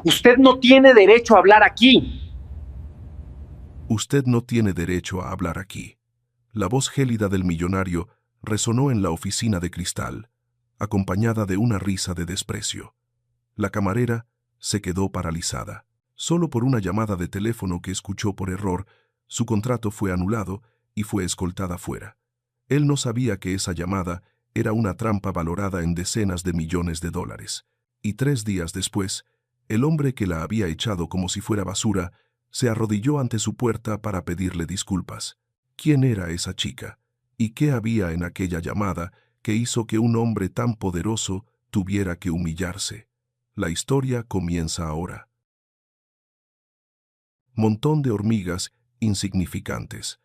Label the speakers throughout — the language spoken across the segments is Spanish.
Speaker 1: Usted no tiene derecho a hablar aquí.
Speaker 2: Usted no tiene derecho a hablar aquí. La voz gélida del millonario resonó en la oficina de cristal, acompañada de una risa de desprecio. La camarera se quedó paralizada. Solo por una llamada de teléfono que escuchó por error, su contrato fue anulado y fue escoltada fuera. Él no sabía que esa llamada era una trampa valorada en decenas de millones de dólares. Y 3 días después, el hombre que la había echado como si fuera basura se arrodilló ante su puerta para pedirle disculpas. ¿Quién era esa chica? ¿Y qué había en aquella llamada que hizo que un hombre tan poderoso tuviera que humillarse? La historia comienza ahora. Montón de hormigas insignificantes.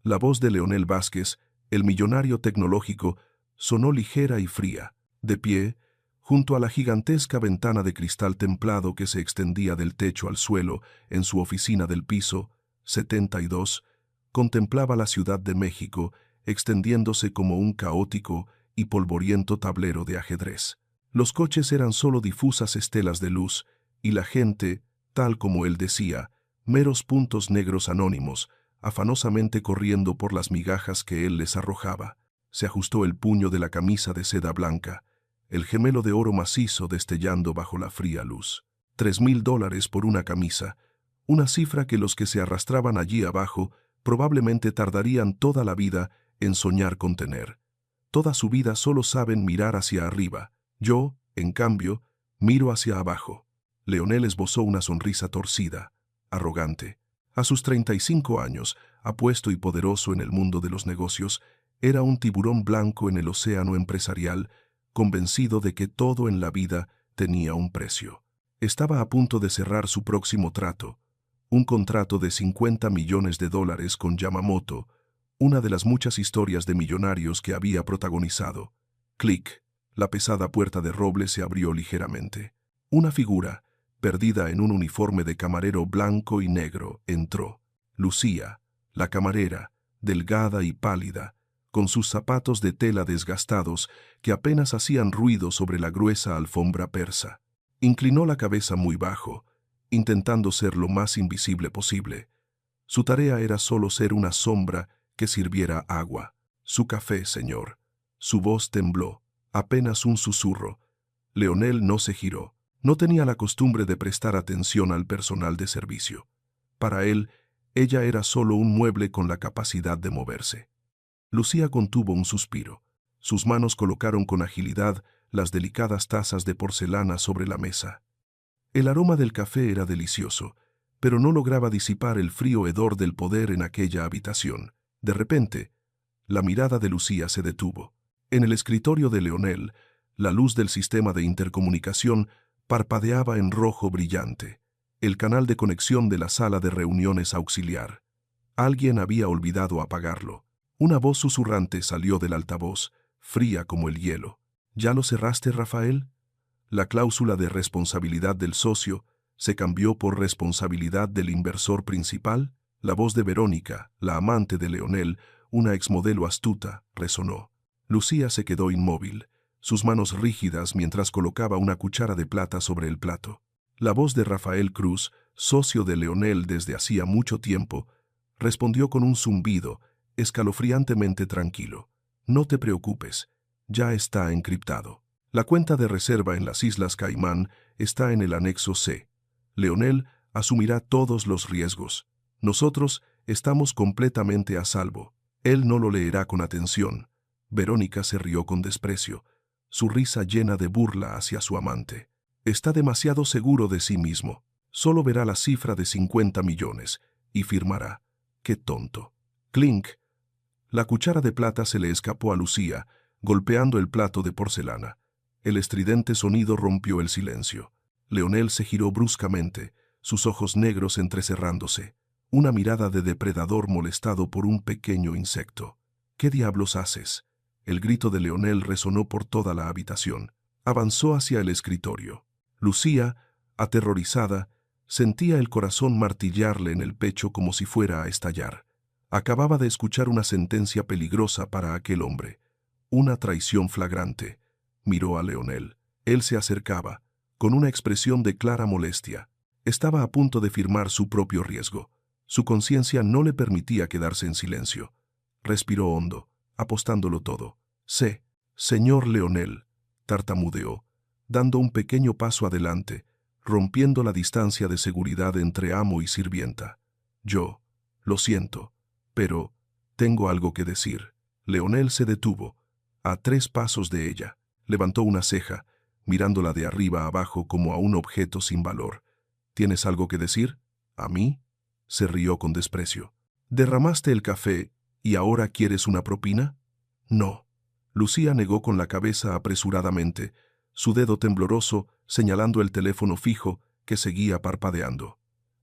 Speaker 2: La voz de Leonel Vázquez, el millonario tecnológico, sonó ligera y fría. De pie, junto a la gigantesca ventana de cristal templado que se extendía del techo al suelo en su oficina del piso 72, contemplaba la Ciudad de México extendiéndose como un caótico y polvoriento tablero de ajedrez. Los coches eran solo difusas estelas de luz, y la gente, tal como él decía, meros puntos negros anónimos, afanosamente corriendo por las migajas que él les arrojaba. Se ajustó el puño de la camisa de seda blanca, el gemelo de oro macizo destellando bajo la fría luz. $3,000 por una camisa, una cifra que los que se arrastraban allí abajo probablemente tardarían toda la vida en soñar con tener. Toda su vida solo saben mirar hacia arriba. Yo, en cambio, miro hacia abajo. Leonel esbozó una sonrisa torcida, arrogante. A sus 35 años, apuesto y poderoso en el mundo de los negocios, era un tiburón blanco en el océano empresarial, convencido de que todo en la vida tenía un precio. Estaba a punto de cerrar su próximo trato, un contrato de $50 millones con Yamamoto, una de las muchas historias de millonarios que había protagonizado. Clic, la pesada puerta de roble se abrió ligeramente. Una figura, perdida en un uniforme de camarero blanco y negro, entró. Lucía, la camarera, delgada y pálida, con sus zapatos de tela desgastados que apenas hacían ruido sobre la gruesa alfombra persa. Inclinó la cabeza muy bajo, intentando ser lo más invisible posible. Su tarea era solo ser una sombra que sirviera agua. Su café, señor. Su voz tembló, apenas un susurro. Leonel no se giró. No tenía la costumbre de prestar atención al personal de servicio. Para él, ella era solo un mueble con la capacidad de moverse. Lucía contuvo un suspiro. Sus manos colocaron con agilidad las delicadas tazas de porcelana sobre la mesa. El aroma del café era delicioso, pero no lograba disipar el frío hedor del poder en aquella habitación. De repente, la mirada de Lucía se detuvo. En el escritorio de Leonel, la luz del sistema de intercomunicación parpadeaba en rojo brillante, el canal de conexión de la sala de reuniones auxiliar. Alguien había olvidado apagarlo. Una voz susurrante salió del altavoz, fría como el hielo. ¿Ya lo cerraste, Rafael? La cláusula de responsabilidad del socio se cambió por responsabilidad del inversor principal. La voz de Verónica, la amante de Leonel, una exmodelo astuta, resonó. Lucía se quedó inmóvil, sus manos rígidas mientras colocaba una cuchara de plata sobre el plato. La voz de Rafael Cruz, socio de Leonel desde hacía mucho tiempo, respondió con un zumbido, escalofriantemente tranquilo. No te preocupes, ya está encriptado. La cuenta de reserva en las Islas Caimán está en el anexo C. Leonel asumirá todos los riesgos. Nosotros estamos completamente a salvo. Él no lo leerá con atención. Verónica se rió con desprecio, su risa llena de burla hacia su amante. Está demasiado seguro de sí mismo. Solo verá la cifra de 50 millones y firmará. ¡Qué tonto! Clink. La cuchara de plata se le escapó a Lucía, golpeando el plato de porcelana. El estridente sonido rompió el silencio. Leonel se giró bruscamente, sus ojos negros entrecerrándose, una mirada de depredador molestado por un pequeño insecto. ¿Qué diablos haces? El grito de Leonel resonó por toda la habitación. Avanzó hacia el escritorio. Lucía, aterrorizada, sentía el corazón martillarle en el pecho como si fuera a estallar. Acababa de escuchar una sentencia peligrosa para aquel hombre, una traición flagrante. Miró a Leonel. Él se acercaba, con una expresión de clara molestia. Estaba a punto de firmar su propio riesgo. Su conciencia no le permitía quedarse en silencio. Respiró hondo, apostándolo todo. «Sé, señor Leonel», tartamudeó, dando un pequeño paso adelante, rompiendo la distancia de seguridad entre amo y sirvienta. «Yo, lo siento, pero tengo algo que decir». Leonel se detuvo, a 3 pasos de ella. Levantó una ceja, mirándola de arriba a abajo como a un objeto sin valor. «¿Tienes algo que decir? ¿A mí?». Se rió con desprecio. «¿Derramaste el café y ahora quieres una propina?». «No». Lucía negó con la cabeza apresuradamente, su dedo tembloroso señalando el teléfono fijo que seguía parpadeando.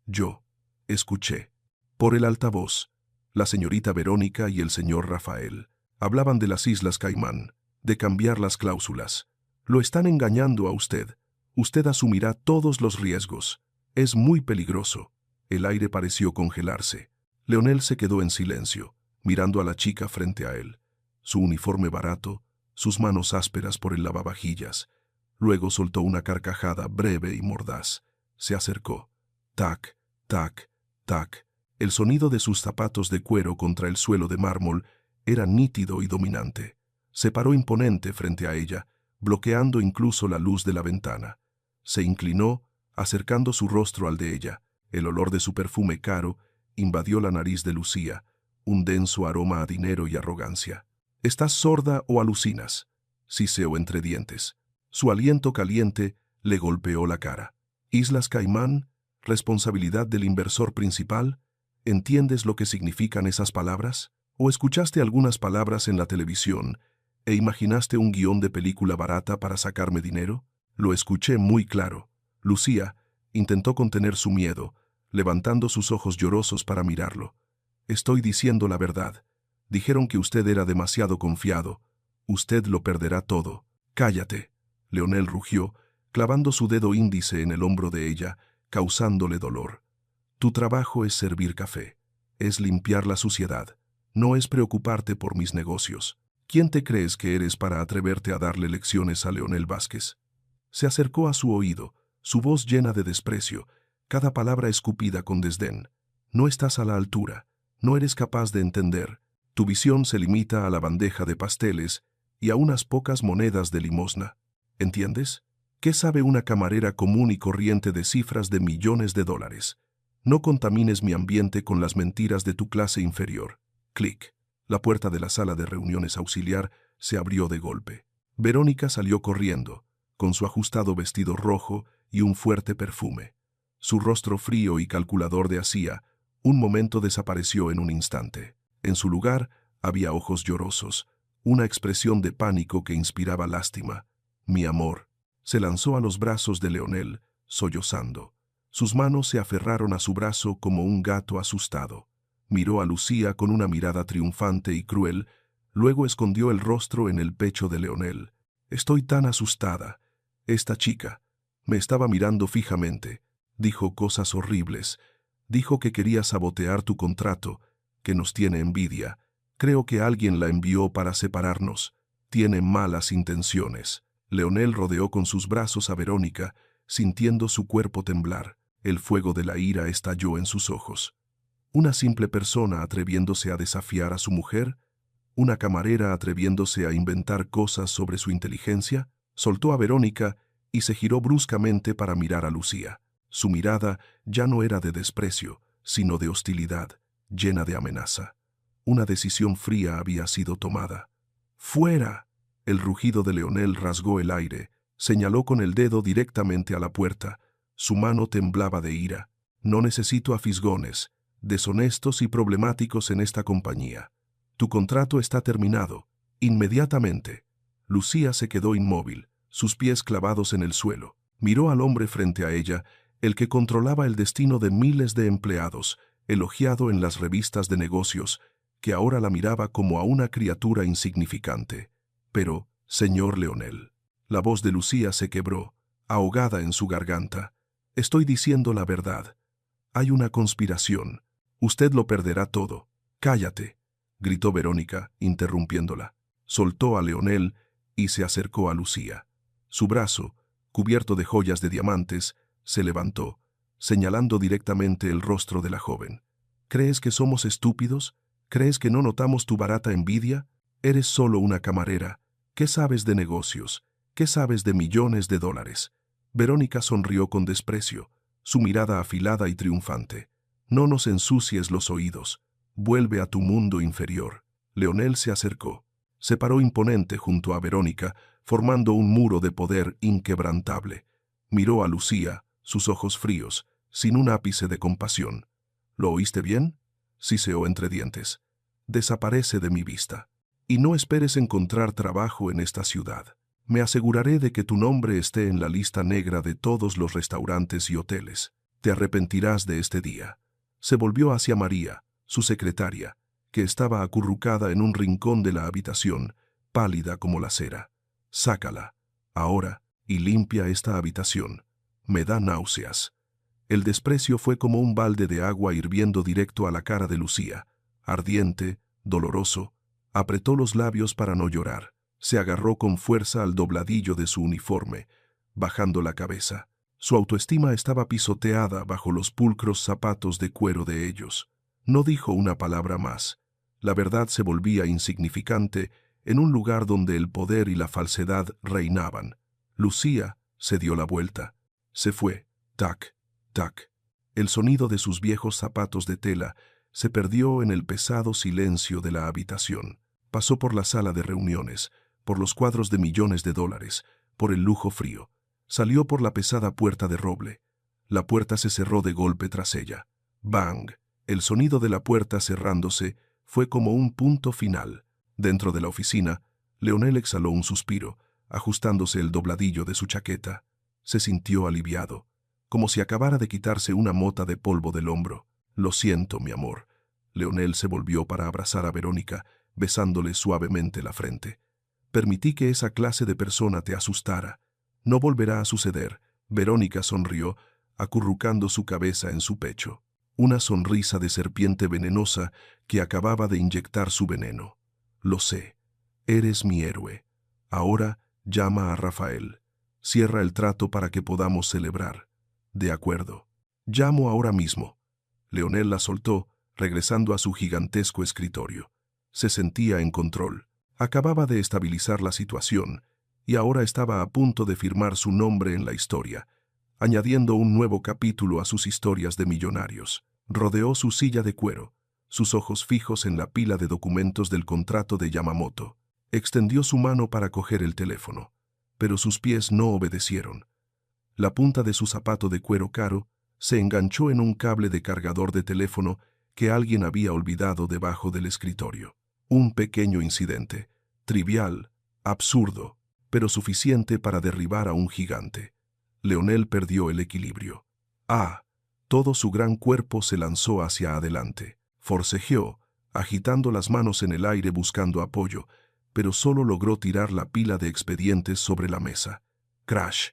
Speaker 2: «Yo escuché». Por el altavoz, la señorita Verónica y el señor Rafael hablaban de las Islas Caimán, de cambiar las cláusulas. «Lo están engañando a usted. Usted asumirá todos los riesgos. Es muy peligroso». El aire pareció congelarse. Leonel se quedó en silencio, mirando a la chica frente a él. Su uniforme barato, sus manos ásperas por el lavavajillas. Luego soltó una carcajada breve y mordaz. Se acercó. Tac, tac, tac. El sonido de sus zapatos de cuero contra el suelo de mármol era nítido y dominante. Se paró imponente frente a ella, bloqueando incluso la luz de la ventana. Se inclinó, acercando su rostro al de ella. El olor de su perfume caro invadió la nariz de Lucía, un denso aroma a dinero y arrogancia. «¿Estás sorda o alucinas?», siseó entre dientes. Su aliento caliente le golpeó la cara. «Islas Caimán, responsabilidad del inversor principal. ¿Entiendes lo que significan esas palabras? ¿O escuchaste algunas palabras en la televisión e imaginaste un guión de película barata para sacarme dinero?». «Lo escuché muy claro». Lucía intentó contener su miedo, levantando sus ojos llorosos para mirarlo. «Estoy diciendo la verdad. Dijeron que usted era demasiado confiado. Usted lo perderá todo». «Cállate», Leonel rugió, clavando su dedo índice en el hombro de ella, causándole dolor. «Tu trabajo es servir café. Es limpiar la suciedad. No es preocuparte por mis negocios. ¿Quién te crees que eres para atreverte a darle lecciones a Leonel Vázquez?». Se acercó a su oído, su voz llena de desprecio, cada palabra escupida con desdén. «No estás a la altura. No eres capaz de entender. Tu visión se limita a la bandeja de pasteles y a unas pocas monedas de limosna. ¿Entiendes? ¿Qué sabe una camarera común y corriente de cifras de millones de dólares? No contamines mi ambiente con las mentiras de tu clase inferior». Clic. La puerta de la sala de reuniones auxiliar se abrió de golpe. Verónica salió corriendo, con su ajustado vestido rojo y un fuerte perfume. Su rostro frío y calculador de hacía un momento desapareció en un instante. En su lugar había ojos llorosos, una expresión de pánico que inspiraba lástima. «Mi amor». Se lanzó a los brazos de Leonel, sollozando. Sus manos se aferraron a su brazo como un gato asustado. Miró a Lucía con una mirada triunfante y cruel, luego escondió el rostro en el pecho de Leonel. «Estoy tan asustada. Esta chica me estaba mirando fijamente. Dijo cosas horribles. Dijo que quería sabotear tu contrato, que nos tiene envidia. Creo que alguien la envió para separarnos. Tiene malas intenciones». Leonel rodeó con sus brazos a Verónica, sintiendo su cuerpo temblar. El fuego de la ira estalló en sus ojos. ¿Una simple persona atreviéndose a desafiar a su mujer? ¿Una camarera atreviéndose a inventar cosas sobre su inteligencia? Soltó a Verónica y se giró bruscamente para mirar a Lucía. Su mirada ya no era de desprecio, sino de hostilidad, llena de amenaza. Una decisión fría había sido tomada. «¡Fuera!». El rugido de Leonel rasgó el aire, señaló con el dedo directamente a la puerta. Su mano temblaba de ira. «No necesito a fisgones, deshonestos y problemáticos en esta compañía. Tu contrato está terminado, inmediatamente». Lucía se quedó inmóvil, sus pies clavados en el suelo. Miró al hombre frente a ella, el que controlaba el destino de miles de empleados, elogiado en las revistas de negocios, que ahora la miraba como a una criatura insignificante. «Pero, señor Leonel». La voz de Lucía se quebró, ahogada en su garganta. «Estoy diciendo la verdad. Hay una conspiración. Usted lo perderá todo». «Cállate», gritó Verónica, interrumpiéndola. Soltó a Leonel y se acercó a Lucía. Su brazo, cubierto de joyas de diamantes, se levantó, señalando directamente el rostro de la joven. ¿Crees que somos estúpidos? ¿Crees que no notamos tu barata envidia? Eres solo una camarera. ¿Qué sabes de negocios? ¿Qué sabes de millones de dólares? Verónica sonrió con desprecio, su mirada afilada y triunfante. No nos ensucies los oídos. Vuelve a tu mundo inferior. Leonel se acercó. Se paró imponente junto a Verónica, formando un muro de poder inquebrantable. Miró a Lucía, sus ojos fríos, sin un ápice de compasión. ¿Lo oíste bien? Siseó entre dientes. Desaparece de mi vista. Y no esperes encontrar trabajo en esta ciudad. Me aseguraré de que tu nombre esté en la lista negra de todos los restaurantes y hoteles. Te arrepentirás de este día. Se volvió hacia María, su secretaria, que estaba acurrucada en un rincón de la habitación, pálida como la cera. Sácala, ahora, y limpia esta habitación. Me da náuseas. El desprecio fue como un balde de agua hirviendo directo a la cara de Lucía. Ardiente, doloroso, apretó los labios para no llorar. Se agarró con fuerza al dobladillo de su uniforme, bajando la cabeza. Su autoestima estaba pisoteada bajo los pulcros zapatos de cuero de ellos. No dijo una palabra más. La verdad se volvía insignificante en un lugar donde el poder y la falsedad reinaban. Lucía se dio la vuelta. Se fue. Tac, tac. El sonido de sus viejos zapatos de tela se perdió en el pesado silencio de la habitación. Pasó por la sala de reuniones, por los cuadros de millones de dólares, por el lujo frío. Salió por la pesada puerta de roble. La puerta se cerró de golpe tras ella. ¡Bang! El sonido de la puerta cerrándose fue como un punto final. Dentro de la oficina, Leonel exhaló un suspiro, ajustándose el dobladillo de su chaqueta. Se sintió aliviado, como si acabara de quitarse una mota de polvo del hombro. «Lo siento, mi amor». Leonel se volvió para abrazar a Verónica, besándole suavemente la frente. «Permití que esa clase de persona te asustara. No volverá a suceder». Verónica sonrió, acurrucando su cabeza en su pecho. Una sonrisa de serpiente venenosa que acababa de inyectar su veneno. «Lo sé. Eres mi héroe. Ahora llama a Rafael. Cierra el trato para que podamos celebrar». «De acuerdo. Llamo ahora mismo». Leonel la soltó, regresando a su gigantesco escritorio. Se sentía en control. Acababa de estabilizar la situación y ahora estaba a punto de firmar su nombre en la historia, añadiendo un nuevo capítulo a sus historias de millonarios. Rodeó su silla de cuero, sus ojos fijos en la pila de documentos del contrato de Yamamoto. Extendió su mano para coger el teléfono, pero sus pies no obedecieron. La punta de su zapato de cuero caro se enganchó en un cable de cargador de teléfono que alguien había olvidado debajo del escritorio. Un pequeño incidente, trivial, absurdo, pero suficiente para derribar a un gigante. Leonel perdió el equilibrio. Todo su gran cuerpo se lanzó hacia adelante. Forcejeó, agitando las manos en el aire buscando apoyo, pero solo logró tirar la pila de expedientes sobre la mesa. Crash.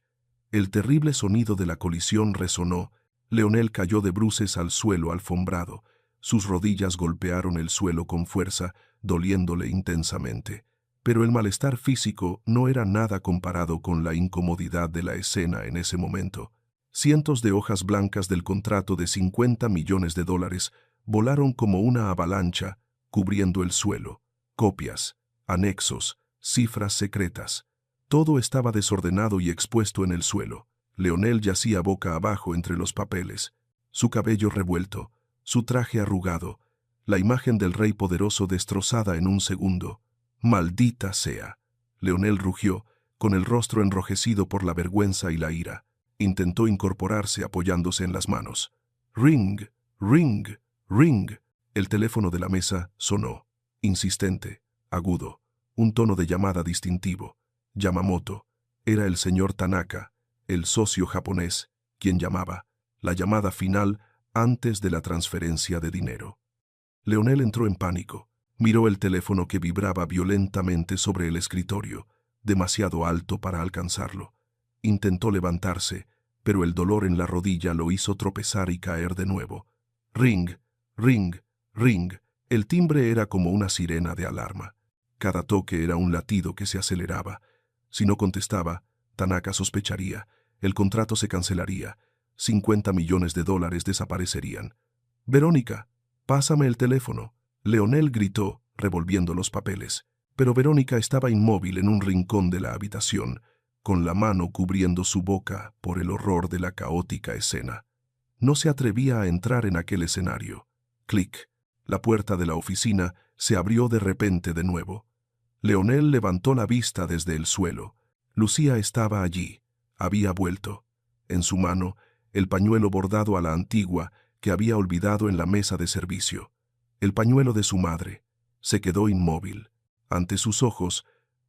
Speaker 2: El terrible sonido de la colisión resonó. Leonel cayó de bruces al suelo alfombrado. Sus rodillas golpearon el suelo con fuerza, doliéndole intensamente. Pero el malestar físico no era nada comparado con la incomodidad de la escena en ese momento. Cientos de hojas blancas del contrato de 50 millones de dólares volaron como una avalancha, cubriendo el suelo. Copias, anexos, cifras secretas. Todo estaba desordenado y expuesto en el suelo. Leonel yacía boca abajo entre los papeles, su cabello revuelto, su traje arrugado, la imagen del rey poderoso destrozada en un segundo. «¡Maldita sea!». Leonel rugió, con el rostro enrojecido por la vergüenza y la ira. Intentó incorporarse apoyándose en las manos. «Ring, ring, ring». El teléfono de la mesa sonó, insistente, agudo, un tono de llamada distintivo. Yamamoto. Era el señor Tanaka, el socio japonés, quien llamaba. La llamada final antes de la transferencia de dinero. Leonel entró en pánico. Miró el teléfono que vibraba violentamente sobre el escritorio, demasiado alto para alcanzarlo. Intentó levantarse, pero el dolor en la rodilla lo hizo tropezar y caer de nuevo. Ring, ring, ring. El timbre era como una sirena de alarma. Cada toque era un latido que se aceleraba. Si no contestaba, Tanaka sospecharía, el contrato se cancelaría, $50 millones desaparecerían. «Verónica, pásame el teléfono», Leonel gritó, revolviendo los papeles. Pero Verónica estaba inmóvil en un rincón de la habitación, con la mano cubriendo su boca por el horror de la caótica escena. No se atrevía a entrar en aquel escenario. Clic. La puerta de la oficina se abrió de repente de nuevo. Leonel levantó la vista desde el suelo. Lucía estaba allí. Había vuelto. En su mano, el pañuelo bordado a la antigua que había olvidado en la mesa de servicio. El pañuelo de su madre. Se quedó inmóvil. Ante sus ojos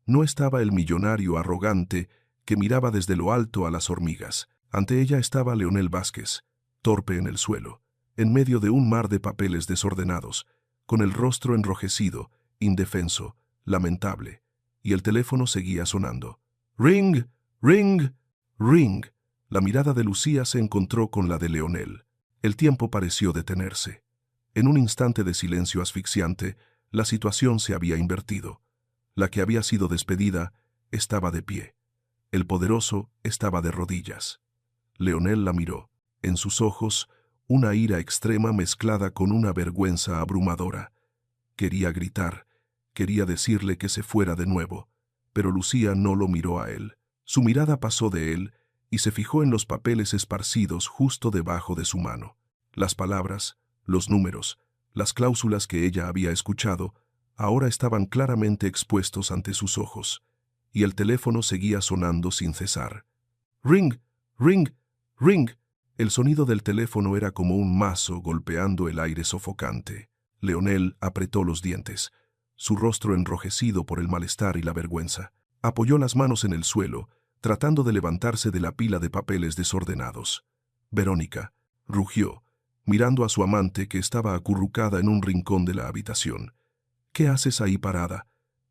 Speaker 2: no estaba el millonario arrogante que miraba desde lo alto a las hormigas. Ante ella estaba Leonel Vázquez, torpe en el suelo, en medio de un mar de papeles desordenados, con el rostro enrojecido, indefenso, lamentable, y el teléfono seguía sonando. «Ring, ring, ring». La mirada de Lucía se encontró con la de Leonel. El tiempo pareció detenerse. En un instante de silencio asfixiante, la situación se había invertido. La que había sido despedida estaba de pie. El poderoso estaba de rodillas. Leonel la miró. En sus ojos, una ira extrema mezclada con una vergüenza abrumadora. Quería gritar, quería decirle que se fuera de nuevo, pero Lucía no lo miró a él. Su mirada pasó de él y se fijó en los papeles esparcidos justo debajo de su mano. Las palabras, los números, las cláusulas que ella había escuchado, ahora estaban claramente expuestos ante sus ojos, y el teléfono seguía sonando sin cesar. «Ring, ring, ring». El sonido del teléfono era como un mazo golpeando el aire sofocante. Leonel apretó los dientes, su rostro enrojecido por el malestar y la vergüenza. Apoyó las manos en el suelo, tratando de levantarse de la pila de papeles desordenados. Verónica rugió, mirando a su amante que estaba acurrucada en un rincón de la habitación. «¿Qué haces ahí parada?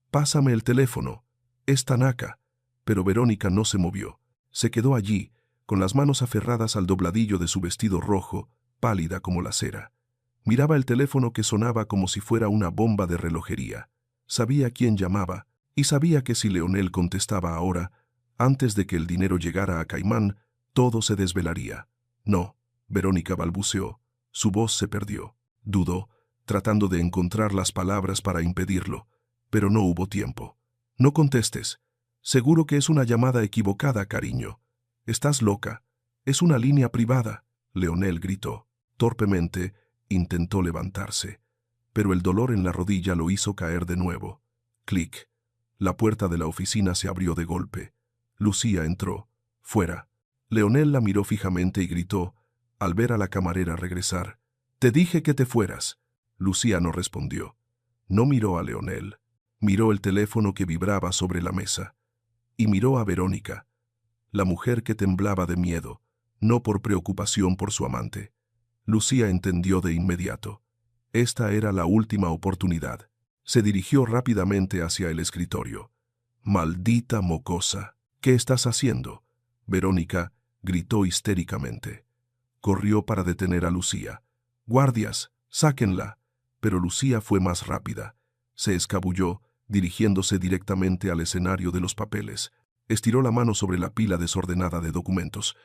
Speaker 2: Pásame el teléfono. Es Tanaka». Pero Verónica no se movió. Se quedó allí, con las manos aferradas al dobladillo de su vestido rojo, pálida como la cera. Miraba el teléfono que sonaba como si fuera una bomba de relojería. Sabía quién llamaba, y sabía que si Leonel contestaba ahora, antes de que el dinero llegara a Caimán, todo se desvelaría. «No», Verónica balbuceó. Su voz se perdió. Dudó, tratando de encontrar las palabras para impedirlo, pero no hubo tiempo. «No contestes. Seguro que es una llamada equivocada, cariño. Estás loca. Es una línea privada», Leonel gritó. Torpemente intentó levantarse, pero el dolor en la rodilla lo hizo caer de nuevo. Clic. La puerta de la oficina se abrió de golpe. Lucía entró. «Fuera». Leonel la miró fijamente y gritó, al ver a la camarera regresar: «Te dije que te fueras». Lucía no respondió. No miró a Leonel. Miró el teléfono que vibraba sobre la mesa. Y miró a Verónica, la mujer que temblaba de miedo, no por preocupación por su amante. Lucía entendió de inmediato. Esta era la última oportunidad. Se dirigió rápidamente hacia el escritorio. «Maldita mocosa, ¿qué estás haciendo?», Verónica gritó histéricamente. Corrió para detener a Lucía. «Guardias, sáquenla». Pero Lucía fue más rápida. Se escabulló, dirigiéndose directamente al escenario de los papeles. Estiró la mano sobre la pila desordenada de documentos.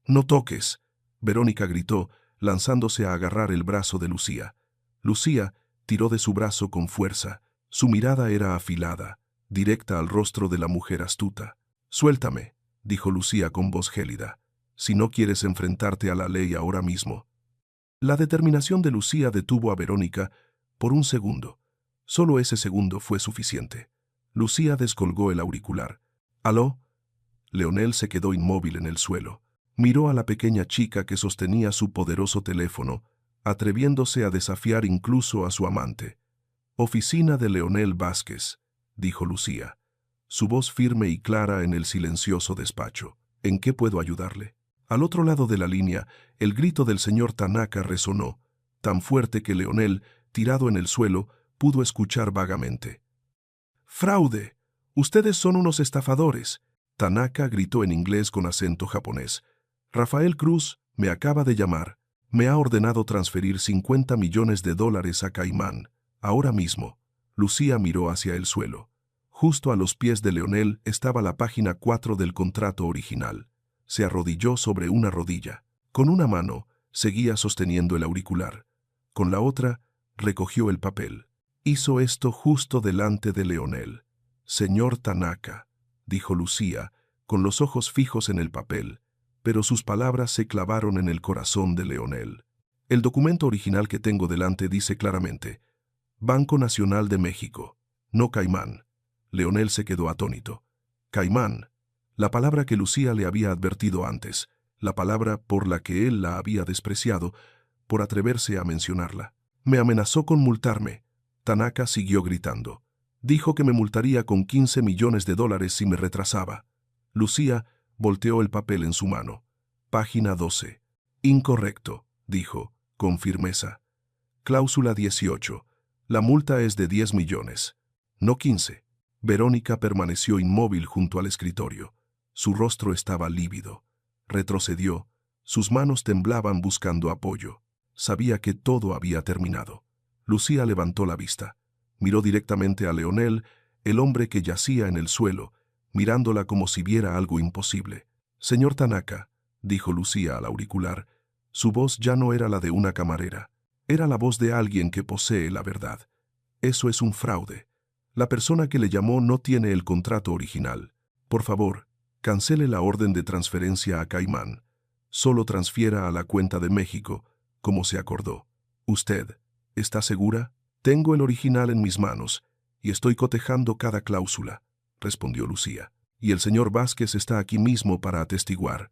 Speaker 2: «No toques», Verónica gritó, lanzándose a agarrar el brazo de Lucía. Lucía tiró de su brazo con fuerza. Su mirada era afilada, directa al rostro de la mujer astuta. «Suéltame», dijo Lucía con voz gélida, «si no quieres enfrentarte a la ley ahora mismo». La determinación de Lucía detuvo a Verónica por un segundo. Solo ese segundo fue suficiente. Lucía descolgó el auricular. «¿Aló?». Leonel se quedó inmóvil en el suelo. Miró a la pequeña chica que sostenía su poderoso teléfono, atreviéndose a desafiar incluso a su amante. «Oficina de Leonel Vázquez», dijo Lucía, su voz firme y clara en el silencioso despacho. «¿En qué puedo ayudarle?». Al otro lado de la línea, el grito del señor Tanaka resonó, tan fuerte que Leonel, tirado en el suelo, pudo escuchar vagamente. «¡Fraude! Ustedes son unos estafadores», Tanaka gritó en inglés con acento japonés. «Rafael Cruz me acaba de llamar. Me ha ordenado transferir $50 millones a Caimán, ahora mismo». Lucía miró hacia el suelo. Justo a los pies de Leonel estaba la página 4 del contrato original. Se arrodilló sobre una rodilla. Con una mano seguía sosteniendo el auricular. Con la otra recogió el papel. Hizo esto justo delante de Leonel. «Señor Tanaka», dijo Lucía, con los ojos fijos en el papel, pero sus palabras se clavaron en el corazón de Leonel. El documento original que tengo delante dice claramente: Banco Nacional de México, no Caimán. Leonel se quedó atónito. Caimán, la palabra que Lucía le había advertido antes, la palabra por la que él la había despreciado, por atreverse a mencionarla. Me amenazó con multarme. Tanaka siguió gritando. Dijo que me multaría con $15 millones si me retrasaba. Lucía volteó el papel en su mano. Página 12. Incorrecto, dijo, con firmeza. Cláusula 18. La multa es de 10 millones, no 15. Verónica permaneció inmóvil junto al escritorio. Su rostro estaba lívido. Retrocedió. Sus manos temblaban buscando apoyo. Sabía que todo había terminado. Lucía levantó la vista. Miró directamente a Leonel, el hombre que yacía en el suelo, mirándola como si viera algo imposible. «Señor Tanaka», dijo Lucía al auricular. Su voz ya no era la de una camarera. Era la voz de alguien que posee la verdad. «Eso es un fraude. La persona que le llamó no tiene el contrato original. Por favor, cancele la orden de transferencia a Caimán. Solo transfiera a la cuenta de México, como se acordó. ¿Usted está segura?» «Tengo el original en mis manos y estoy cotejando cada cláusula», respondió Lucía. «Y el señor Vázquez está aquí mismo para atestiguar».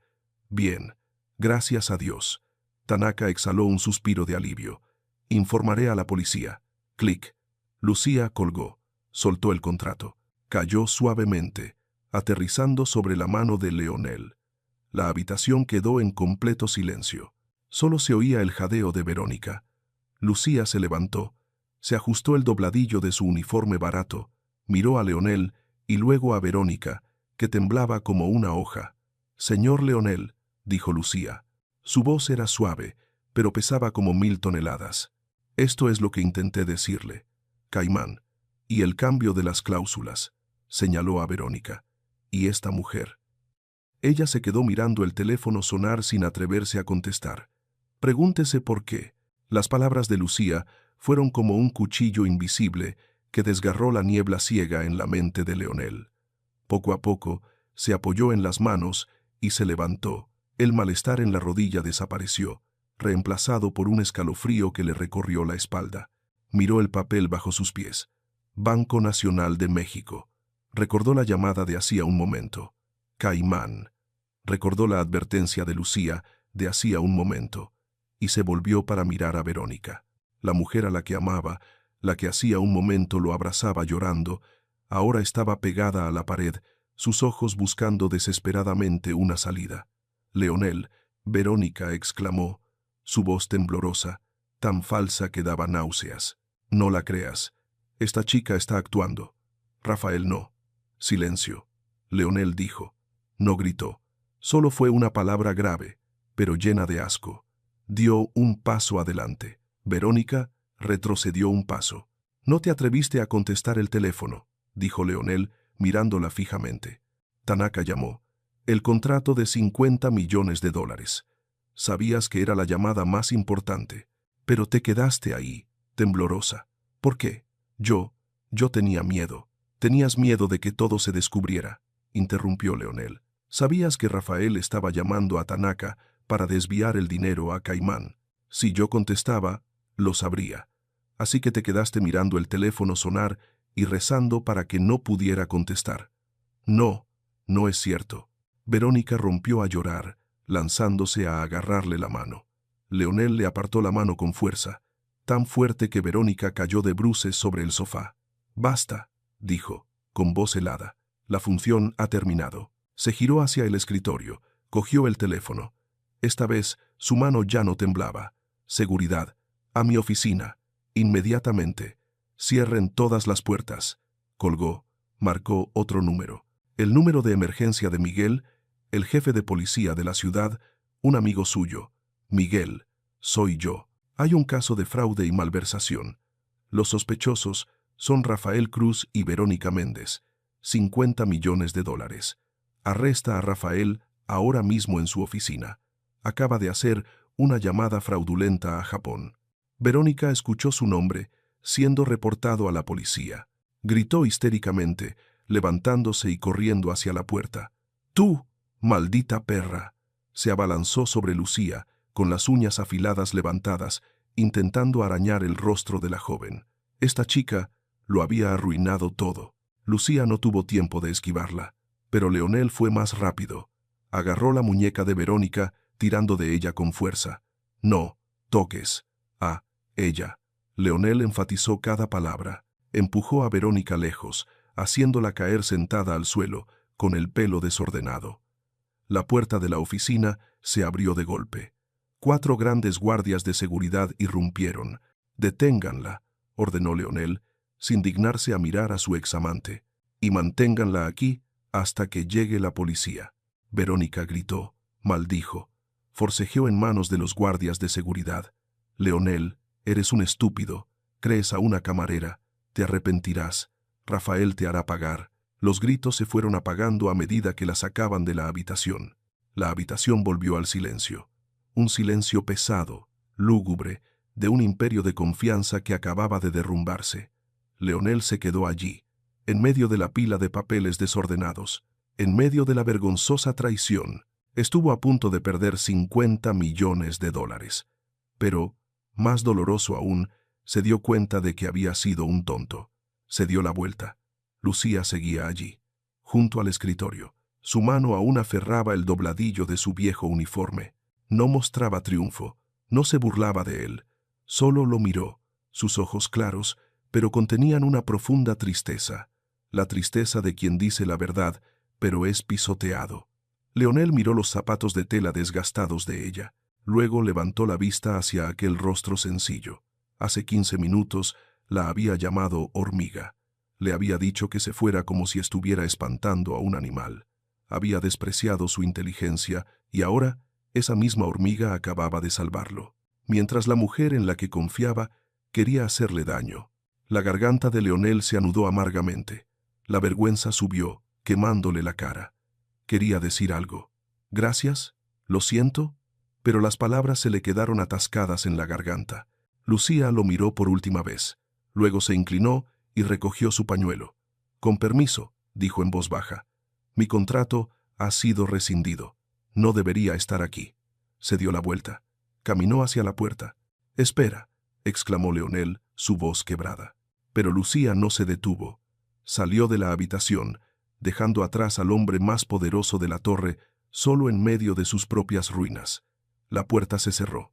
Speaker 2: «Bien, gracias a Dios». Tanaka exhaló un suspiro de alivio. «Informaré a la policía». Clic. Lucía colgó. Soltó el contrato. Cayó suavemente, aterrizando sobre la mano de Leonel. La habitación quedó en completo silencio. Solo se oía el jadeo de Verónica. Lucía se levantó. Se ajustó el dobladillo de su uniforme barato, miró a Leonel y luego a Verónica, que temblaba como una hoja. «Señor Leonel», dijo Lucía. Su voz era suave, pero pesaba como 1000 toneladas. «Esto es lo que intenté decirle. Caimán. Y el cambio de las cláusulas», señaló a Verónica. «Y esta mujer». Ella se quedó mirando el teléfono sonar sin atreverse a contestar. Pregúntese por qué. Las palabras de Lucía fueron como un cuchillo invisible que desgarró la niebla ciega en la mente de Leonel. Poco a poco se apoyó en las manos y se levantó. El malestar en la rodilla desapareció, reemplazado por un escalofrío que le recorrió la espalda. Miró el papel bajo sus pies. Banco Nacional de México. Recordó la llamada de hacía un momento. Caimán. Recordó la advertencia de Lucía de hacía un momento, y se volvió para mirar a Verónica. La mujer a la que amaba, la que hacía un momento lo abrazaba llorando, ahora estaba pegada a la pared, sus ojos buscando desesperadamente una salida. «Leonel», Verónica exclamó, su voz temblorosa, tan falsa que daba náuseas. «No la creas. Esta chica está actuando». «Rafael, no». «Silencio», Leonel dijo. No gritó. Solo fue una palabra grave, pero llena de asco. Dio un paso adelante. Verónica retrocedió un paso. «No te atreviste a contestar el teléfono», dijo Leonel, mirándola fijamente. Tanaka llamó. «El contrato de $50 millones. Sabías que era la llamada más importante, pero te quedaste ahí, temblorosa. ¿Por qué?» Yo tenía miedo». «Tenías miedo de que todo se descubriera», interrumpió Leonel. «Sabías que Rafael estaba llamando a Tanaka para desviar el dinero a Caimán. Si yo contestaba, lo sabría. Así que te quedaste mirando el teléfono sonar y rezando para que no pudiera contestar». «No, no es cierto». Verónica rompió a llorar, lanzándose a agarrarle la mano. Leonel le apartó la mano con fuerza, tan fuerte que Verónica cayó de bruces sobre el sofá. «Basta», dijo, con voz helada. «La función ha terminado». Se giró hacia el escritorio, cogió el teléfono. Esta vez su mano ya no temblaba. «Seguridad. A mi oficina. Inmediatamente. Cierren todas las puertas». Colgó. Marcó otro número. El número de emergencia de Miguel, el jefe de policía de la ciudad, un amigo suyo. «Miguel, soy yo. Hay un caso de fraude y malversación. Los sospechosos son Rafael Cruz y Verónica Méndez. $50 millones. Arresta a Rafael ahora mismo en su oficina. Acaba de hacer una llamada fraudulenta a Japón. Verónica escuchó su nombre siendo reportado a la policía. Gritó histéricamente, levantándose y corriendo hacia la puerta. ¡Tú, maldita perra! Se abalanzó sobre Lucía, con las uñas afiladas levantadas, intentando arañar el rostro de la joven. Esta chica lo había arruinado todo. Lucía no tuvo tiempo de esquivarla, pero Leonel fue más rápido. Agarró la muñeca de Verónica, tirando de ella con fuerza. «No toques a ella». Leonel enfatizó cada palabra. Empujó a Verónica lejos, haciéndola caer sentada al suelo, con el pelo desordenado. La puerta de la oficina se abrió de golpe. 4 grandes guardias de seguridad irrumpieron. «Deténganla», ordenó Leonel, sin dignarse a mirar a su examante, «y manténganla aquí hasta que llegue la policía». Verónica gritó, maldijo, forcejeó en manos de los guardias de seguridad. «Leonel, eres un estúpido, crees a una camarera, te arrepentirás, Rafael te hará pagar». Los gritos se fueron apagando a medida que la sacaban de la habitación. La habitación volvió al silencio. Un silencio pesado, lúgubre, de un imperio de confianza que acababa de derrumbarse. Leonel se quedó allí, en medio de la pila de papeles desordenados, en medio de la vergonzosa traición. Estuvo a punto de perder $50 millones. Pero, más doloroso aún, se dio cuenta de que había sido un tonto. Se dio la vuelta. Lucía seguía allí, junto al escritorio. Su mano aún aferraba el dobladillo de su viejo uniforme. No mostraba triunfo, no se burlaba de él. Solo lo miró, sus ojos claros, pero contenían una profunda tristeza. La tristeza de quien dice la verdad, pero es pisoteado. Leonel miró los zapatos de tela desgastados de ella. Luego levantó la vista hacia aquel rostro sencillo. Hace 15 minutos la había llamado hormiga. Le había dicho que se fuera como si estuviera espantando a un animal. Había despreciado su inteligencia y ahora esa misma hormiga acababa de salvarlo. Mientras la mujer en la que confiaba quería hacerle daño. La garganta de Leonel se anudó amargamente. La vergüenza subió, quemándole la cara. Quería decir algo. «Gracias, lo siento», pero las palabras se le quedaron atascadas en la garganta. Lucía lo miró por última vez. Luego se inclinó y recogió su pañuelo. «Con permiso», dijo en voz baja. «Mi contrato ha sido rescindido. No debería estar aquí». Se dio la vuelta. Caminó hacia la puerta. «Espera», exclamó Leonel, su voz quebrada. Pero Lucía no se detuvo. Salió de la habitación, dejando atrás al hombre más poderoso de la torre, solo en medio de sus propias ruinas. La puerta se cerró.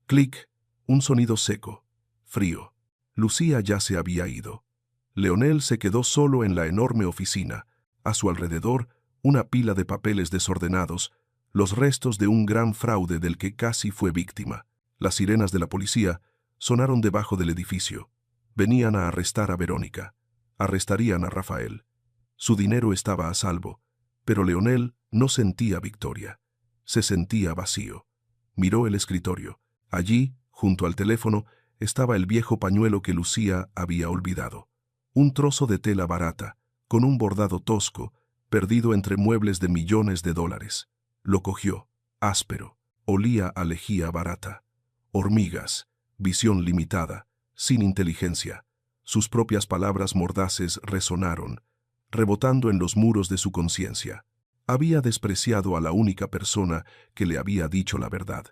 Speaker 2: Clic, un sonido seco, frío. Lucía ya se había ido. Leonel se quedó solo en la enorme oficina. A su alrededor, una pila de papeles desordenados, los restos de un gran fraude del que casi fue víctima. Las sirenas de la policía sonaron debajo del edificio. Venían a arrestar a Verónica. Arrestarían a Rafael. Su dinero estaba a salvo, pero Leonel no sentía victoria. Se sentía vacío. Miró el escritorio. Allí, junto al teléfono, estaba el viejo pañuelo que Lucía había olvidado. Un trozo de tela barata, con un bordado tosco, perdido entre muebles de $millones. Lo cogió, áspero, olía a lejía barata. Hormigas, visión limitada, sin inteligencia. Sus propias palabras mordaces resonaron, rebotando en los muros de su conciencia. Había despreciado a la única persona que le había dicho la verdad.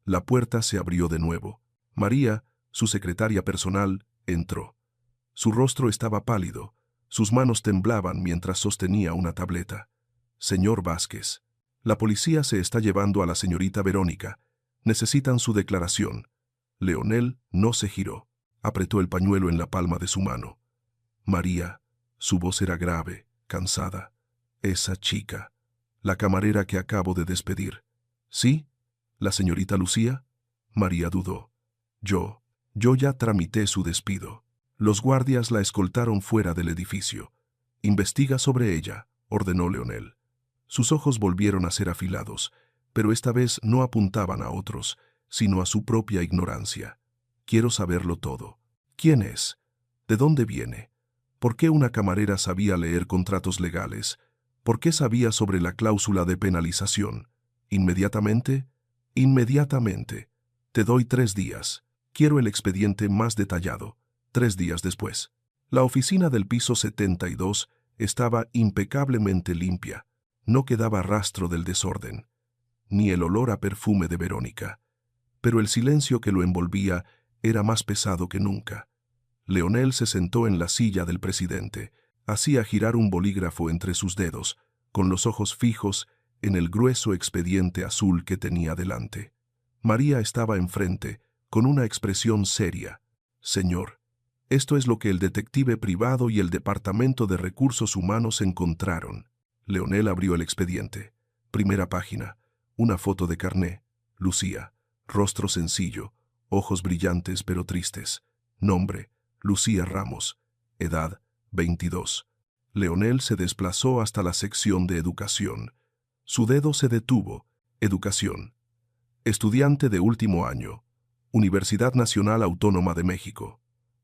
Speaker 2: La puerta se abrió de nuevo. María, su secretaria personal, entró. Su rostro estaba pálido, sus manos temblaban mientras sostenía una tableta. «Señor Vázquez, la policía se está llevando a la señorita Verónica. Necesitan su declaración». Leonel no se giró. Apretó el pañuelo en la palma de su mano. «María», su voz era grave, cansada. «Esa chica, la camarera que acabo de despedir». «¿Sí? ¿La señorita Lucía?» María dudó. Yo ya tramité su despido». Los guardias la escoltaron fuera del edificio. «Investiga sobre ella», ordenó Leonel. Sus ojos volvieron a ser afilados, pero esta vez no apuntaban a otros, sino a su propia ignorancia. «Quiero saberlo todo. ¿Quién es? ¿De dónde viene? ¿Por qué una camarera sabía leer contratos legales? ¿Por qué sabía sobre la cláusula de penalización? ¿Inmediatamente? Inmediatamente. Te doy 3 días. Quiero el expediente más detallado. 3 días después. La oficina del piso 72 estaba impecablemente limpia. No quedaba rastro del desorden, ni el olor a perfume de Verónica. Pero el silencio que lo envolvía era más pesado que nunca. Leonel se sentó en la silla del presidente. Hacía girar un bolígrafo entre sus dedos, con los ojos fijos en el grueso expediente azul que tenía delante. María estaba enfrente, con una expresión seria. Señor, esto es lo que el detective privado y el Departamento de Recursos Humanos encontraron. Leonel abrió el expediente. Primera página. Una foto de carné. Lucía. Rostro sencillo. Ojos brillantes pero tristes. Nombre. Lucía Ramos. Edad. 22. Leonel se desplazó hasta la sección de educación. Su dedo se detuvo. Educación. Estudiante de último año. Universidad Nacional Autónoma de México.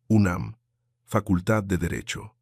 Speaker 2: UNAM. Facultad de Derecho.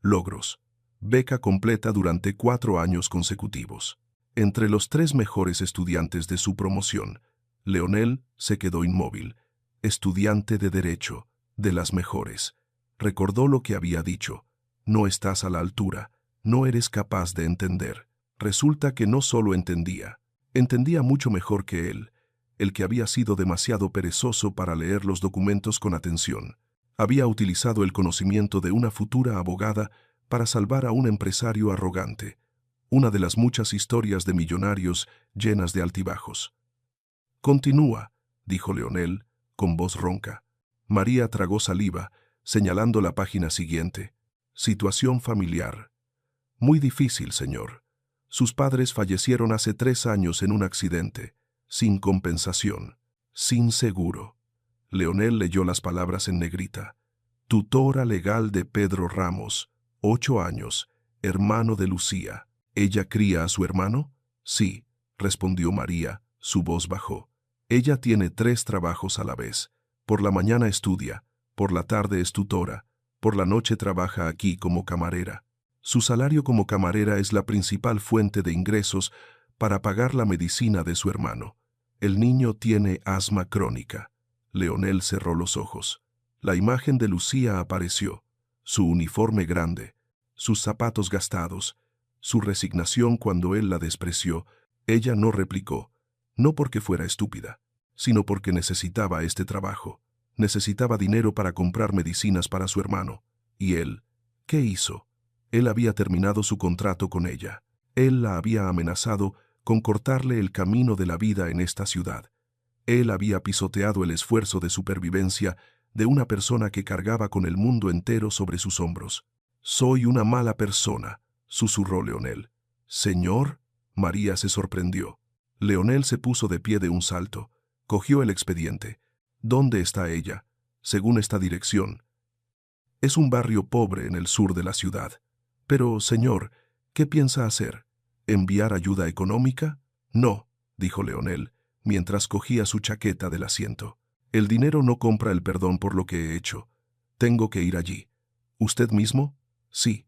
Speaker 2: Logros. Beca completa durante 4 años consecutivos. Entre los 3 mejores estudiantes de su promoción, Leonel se quedó inmóvil. Estudiante de Derecho, de las mejores. Recordó lo que había dicho. No estás a la altura, no eres capaz de entender. Resulta que no solo entendía mucho mejor que él, el que había sido demasiado perezoso para leer los documentos con atención. Había utilizado el conocimiento de una futura abogada para salvar a un empresario arrogante, una de las muchas historias de millonarios llenas de altibajos. Continúa, dijo Leonel, con voz ronca. María tragó saliva, señalando la página siguiente. Situación familiar. Muy difícil, señor. Sus padres fallecieron hace 3 años en un accidente, sin compensación, sin seguro. Leonel leyó las palabras en negrita. Tutora legal de Pedro Ramos, 8 años, hermano de Lucía. ¿Ella cría a su hermano? Sí, respondió María, su voz bajó. Ella tiene 3 trabajos a la vez. Por la mañana estudia, por la tarde es tutora, por la noche trabaja aquí como camarera. Su salario como camarera es la principal fuente de ingresos para pagar la medicina de su hermano. El niño tiene asma crónica. Leonel cerró los ojos. La imagen de Lucía apareció. Su uniforme grande, sus zapatos gastados, su resignación cuando él la despreció. Ella no replicó, no porque fuera estúpida, sino porque necesitaba este trabajo. Necesitaba dinero para comprar medicinas para su hermano. ¿Y él? ¿Qué hizo? Él había terminado su contrato con ella. Él la había amenazado con cortarle el camino de la vida en esta ciudad. Él había pisoteado el esfuerzo de supervivencia de una persona que cargaba con el mundo entero sobre sus hombros. «Soy una mala persona», susurró Leonel. «¿Señor?» María se sorprendió. Leonel se puso de pie de un salto. Cogió el expediente. «¿Dónde está ella?» «Según esta dirección». «Es un barrio pobre en el sur de la ciudad». «Pero, señor, ¿qué piensa hacer? ¿Enviar ayuda económica?» «No», dijo Leonel, mientras cogía su chaqueta del asiento. «El dinero no compra el perdón por lo que he hecho. Tengo que ir allí». «¿Usted mismo?» «Sí».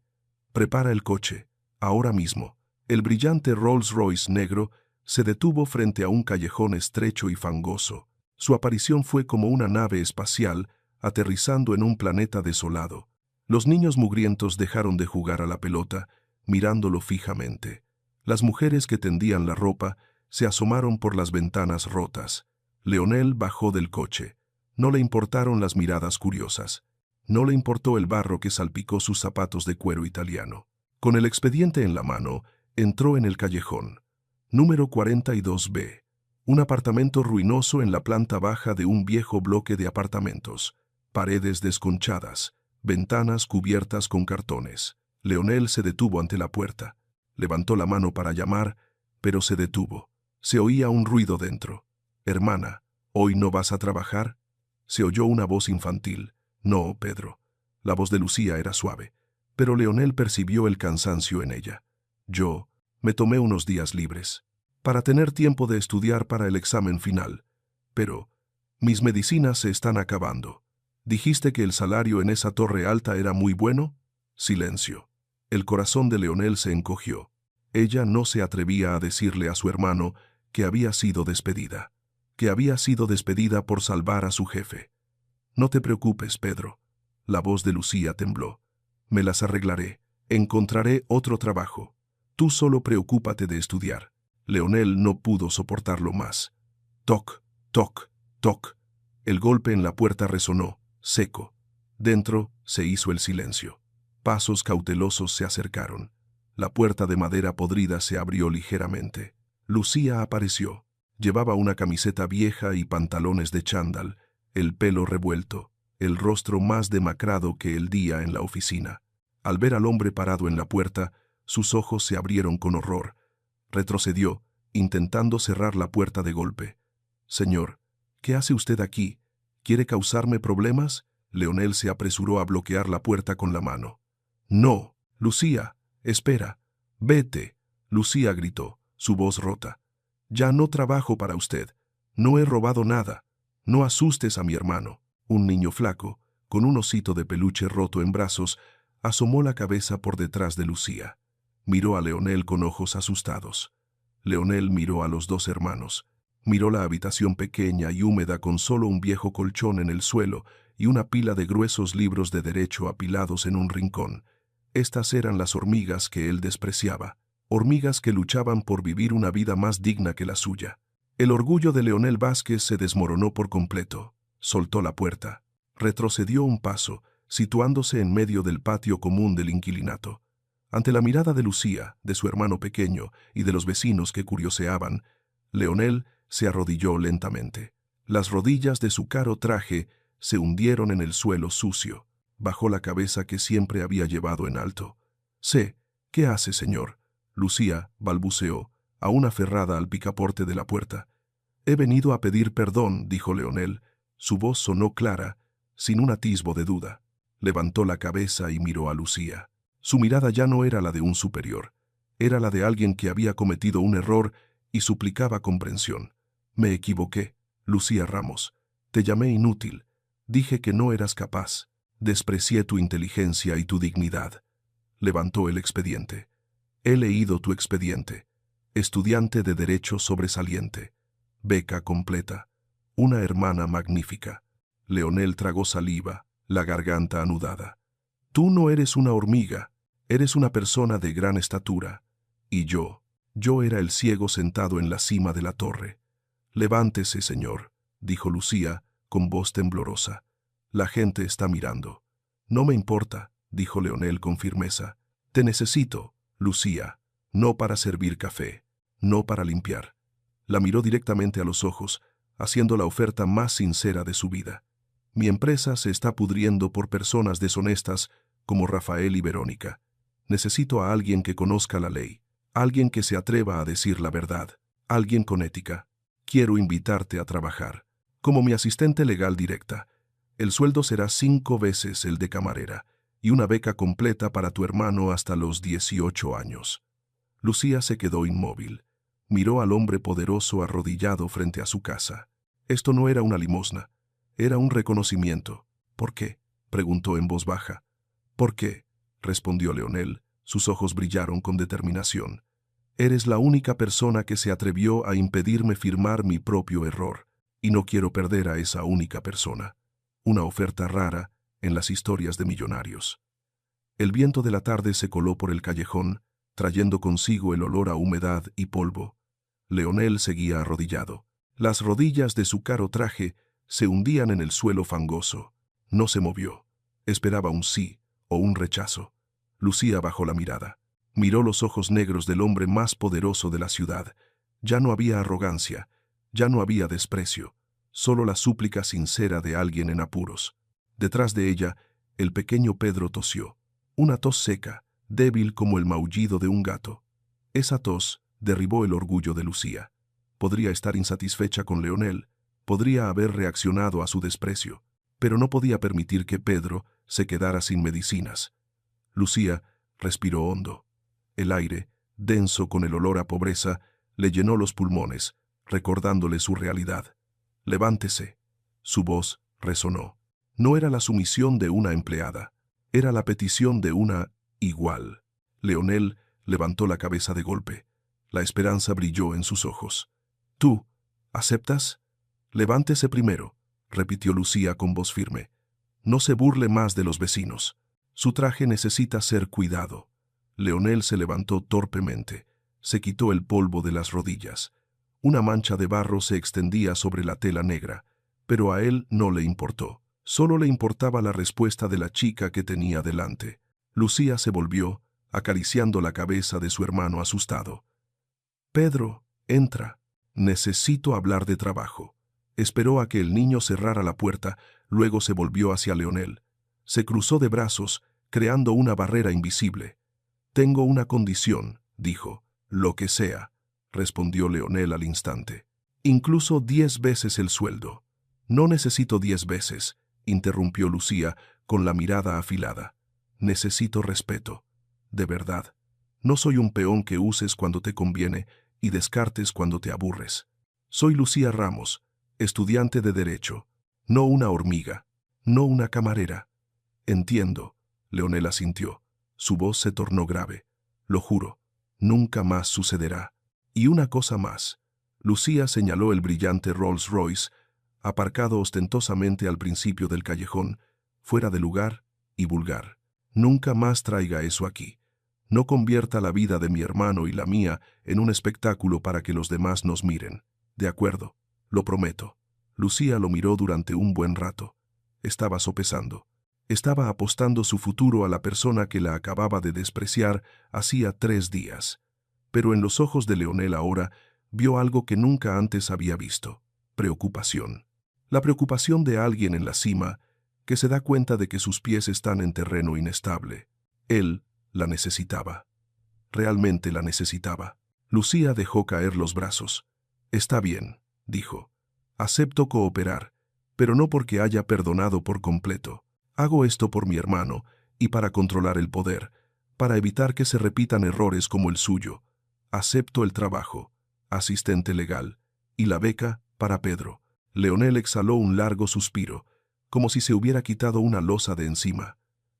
Speaker 2: «Prepara el coche. Ahora mismo». El brillante Rolls-Royce negro se detuvo frente a un callejón estrecho y fangoso. Su aparición fue como una nave espacial aterrizando en un planeta desolado. Los niños mugrientos dejaron de jugar a la pelota, mirándolo fijamente. Las mujeres que tendían la ropa se asomaron por las ventanas rotas. Leonel bajó del coche. No le importaron las miradas curiosas. No le importó el barro que salpicó sus zapatos de cuero italiano. Con el expediente en la mano, entró en el callejón. Número 42B. Un apartamento ruinoso en la planta baja de un viejo bloque de apartamentos. Paredes desconchadas, ventanas cubiertas con cartones. Leonel se detuvo ante la puerta. Levantó la mano para llamar, pero se detuvo. Se oía un ruido dentro. «Hermana, ¿hoy no vas a trabajar?» Se oyó una voz infantil. «No, Pedro». La voz de Lucía era suave, pero Leonel percibió el cansancio en ella. «Yo me tomé unos días libres, para tener tiempo de estudiar para el examen final. Pero mis medicinas se están acabando. ¿Dijiste que el salario en esa torre alta era muy bueno?» Silencio. El corazón de Leonel se encogió. Ella no se atrevía a decirle a su hermano que había sido despedida. Que había sido despedida por salvar a su jefe. No te preocupes, Pedro. La voz de Lucía tembló. Me las arreglaré. Encontraré otro trabajo. Tú solo preocúpate de estudiar. Leonel no pudo soportarlo más. Toc, toc, toc. El golpe en la puerta resonó, seco. Dentro se hizo el silencio. Pasos cautelosos se acercaron. La puerta de madera podrida se abrió ligeramente. Lucía apareció. Llevaba una camiseta vieja y pantalones de chándal, el pelo revuelto, el rostro más demacrado que el día en la oficina. Al ver al hombre parado en la puerta, sus ojos se abrieron con horror. Retrocedió, intentando cerrar la puerta de golpe. «Señor, ¿qué hace usted aquí? ¿Quiere causarme problemas?» Leonel se apresuró a bloquear la puerta con la mano. «No, Lucía, espera. Vete», Lucía gritó, su voz rota. «Ya no trabajo para usted. No he robado nada. No asustes a mi hermano». Un niño flaco, con un osito de peluche roto en brazos, asomó la cabeza por detrás de Lucía. Miró a Leonel con ojos asustados. Leonel miró a los dos hermanos. Miró la habitación pequeña y húmeda con solo un viejo colchón en el suelo y una pila de gruesos libros de derecho apilados en un rincón. Estas eran las hormigas que él despreciaba, hormigas que luchaban por vivir una vida más digna que la suya. El orgullo de Leonel Vázquez se desmoronó por completo. Soltó la puerta. Retrocedió un paso, situándose en medio del patio común del inquilinato. Ante la mirada de Lucía, de su hermano pequeño y de los vecinos que curioseaban, Leonel se arrodilló lentamente. Las rodillas de su caro traje se hundieron en el suelo sucio. Bajó la cabeza que siempre había llevado en alto. «Sé, ¿qué hace, señor?», Lucía balbuceó, aún aferrada al picaporte de la puerta. «He venido a pedir perdón», dijo Leonel. Su voz sonó clara, sin un atisbo de duda. Levantó la cabeza y miró a Lucía. Su mirada ya no era la de un superior. Era la de alguien que había cometido un error y suplicaba comprensión. «Me equivoqué, Lucía Ramos. Te llamé inútil. Dije que no eras capaz. Desprecié tu inteligencia y tu dignidad». Levantó el expediente. «He leído tu expediente. Estudiante de Derecho sobresaliente. Beca completa. Una hermana magnífica». Leonel tragó saliva, la garganta anudada. «Tú no eres una hormiga. Eres una persona de gran estatura. Y yo era el ciego sentado en la cima de la torre». «Levántese, señor», dijo Lucía, con voz temblorosa. «La gente está mirando». «No me importa», dijo Leonel con firmeza. «Te necesito, Lucía, no para servir café, no para limpiar». La miró directamente a los ojos, haciendo la oferta más sincera de su vida. «Mi empresa se está pudriendo por personas deshonestas como Rafael y Verónica. Necesito a alguien que conozca la ley, alguien que se atreva a decir la verdad, alguien con ética. Quiero invitarte a trabajar como mi asistente legal directa. El sueldo será 5 veces el de camarera y una beca completa para tu hermano hasta los 18 años». Lucía se quedó inmóvil. Miró al hombre poderoso arrodillado frente a su casa. Esto no era una limosna, era un reconocimiento. «¿Por qué?», preguntó en voz baja. «¿Por qué?», respondió Leonel. Sus ojos brillaron con determinación. «Eres la única persona que se atrevió a impedirme firmar mi propio error, y no quiero perder a esa única persona». Una oferta rara en las historias de millonarios. El viento de la tarde se coló por el callejón, trayendo consigo el olor a humedad y polvo. Leonel seguía arrodillado. Las rodillas de su caro traje se hundían en el suelo fangoso. No se movió. Esperaba un sí o un rechazo. Lucía bajó la mirada. Miró los ojos negros del hombre más poderoso de la ciudad. Ya no había arrogancia, ya no había desprecio, solo la súplica sincera de alguien en apuros. Detrás de ella, el pequeño Pedro tosió. Una tos seca, débil como el maullido de un gato. Esa tos derribó el orgullo de Lucía. Podría estar insatisfecha con Leonel, podría haber reaccionado a su desprecio, pero no podía permitir que Pedro se quedara sin medicinas. Lucía respiró hondo. El aire, denso con el olor a pobreza, le llenó los pulmones, recordándole su realidad. «Levántese». Su voz resonó. No era la sumisión de una empleada. Era la petición de una igual. Leonel levantó la cabeza de golpe. La esperanza brilló en sus ojos. ¿Tú aceptas? Levántese primero, repitió Lucía con voz firme. No se burle más de los vecinos. Su traje necesita ser cuidado. Leonel se levantó torpemente. Se quitó el polvo de las rodillas. Una mancha de barro se extendía sobre la tela negra, pero a él no le importó. Solo le importaba la respuesta de la chica que tenía delante. Lucía se volvió, acariciando la cabeza de su hermano asustado. «Pedro, entra. Necesito hablar de trabajo». Esperó a que el niño cerrara la puerta, luego se volvió hacia Leonel. Se cruzó de brazos, creando una barrera invisible. «Tengo una condición», dijo. «Lo que sea», respondió Leonel al instante. «Incluso 10 veces el sueldo». «No necesito 10 veces», interrumpió Lucía con la mirada afilada. «Necesito respeto. De verdad. No soy un peón que uses cuando te conviene y descartes cuando te aburres. Soy Lucía Ramos, estudiante de Derecho. No una hormiga, no una camarera». «Entiendo», Leonel asintió. Su voz se tornó grave. «Lo juro, nunca más sucederá. Y una cosa más». Lucía señaló el brillante Rolls Royce, aparcado ostentosamente al principio del callejón, fuera de lugar y vulgar. «Nunca más traiga eso aquí. No convierta la vida de mi hermano y la mía en un espectáculo para que los demás nos miren. De acuerdo, lo prometo». Lucía lo miró durante un buen rato. Estaba sopesando. Estaba apostando su futuro a la persona que la acababa de despreciar hacía 3 días. Pero en los ojos de Leonel ahora vio algo que nunca antes había visto: preocupación. La preocupación de alguien en la cima que se da cuenta de que sus pies están en terreno inestable. Él la necesitaba. Realmente la necesitaba. Lucía dejó caer los brazos. «Está bien», dijo. «Acepto cooperar, pero no porque haya perdonado por completo. Hago esto por mi hermano y para controlar el poder, para evitar que se repitan errores como el suyo. Acepto el trabajo, asistente legal, y la beca para Pedro». Leonel exhaló un largo suspiro, como si se hubiera quitado una losa de encima.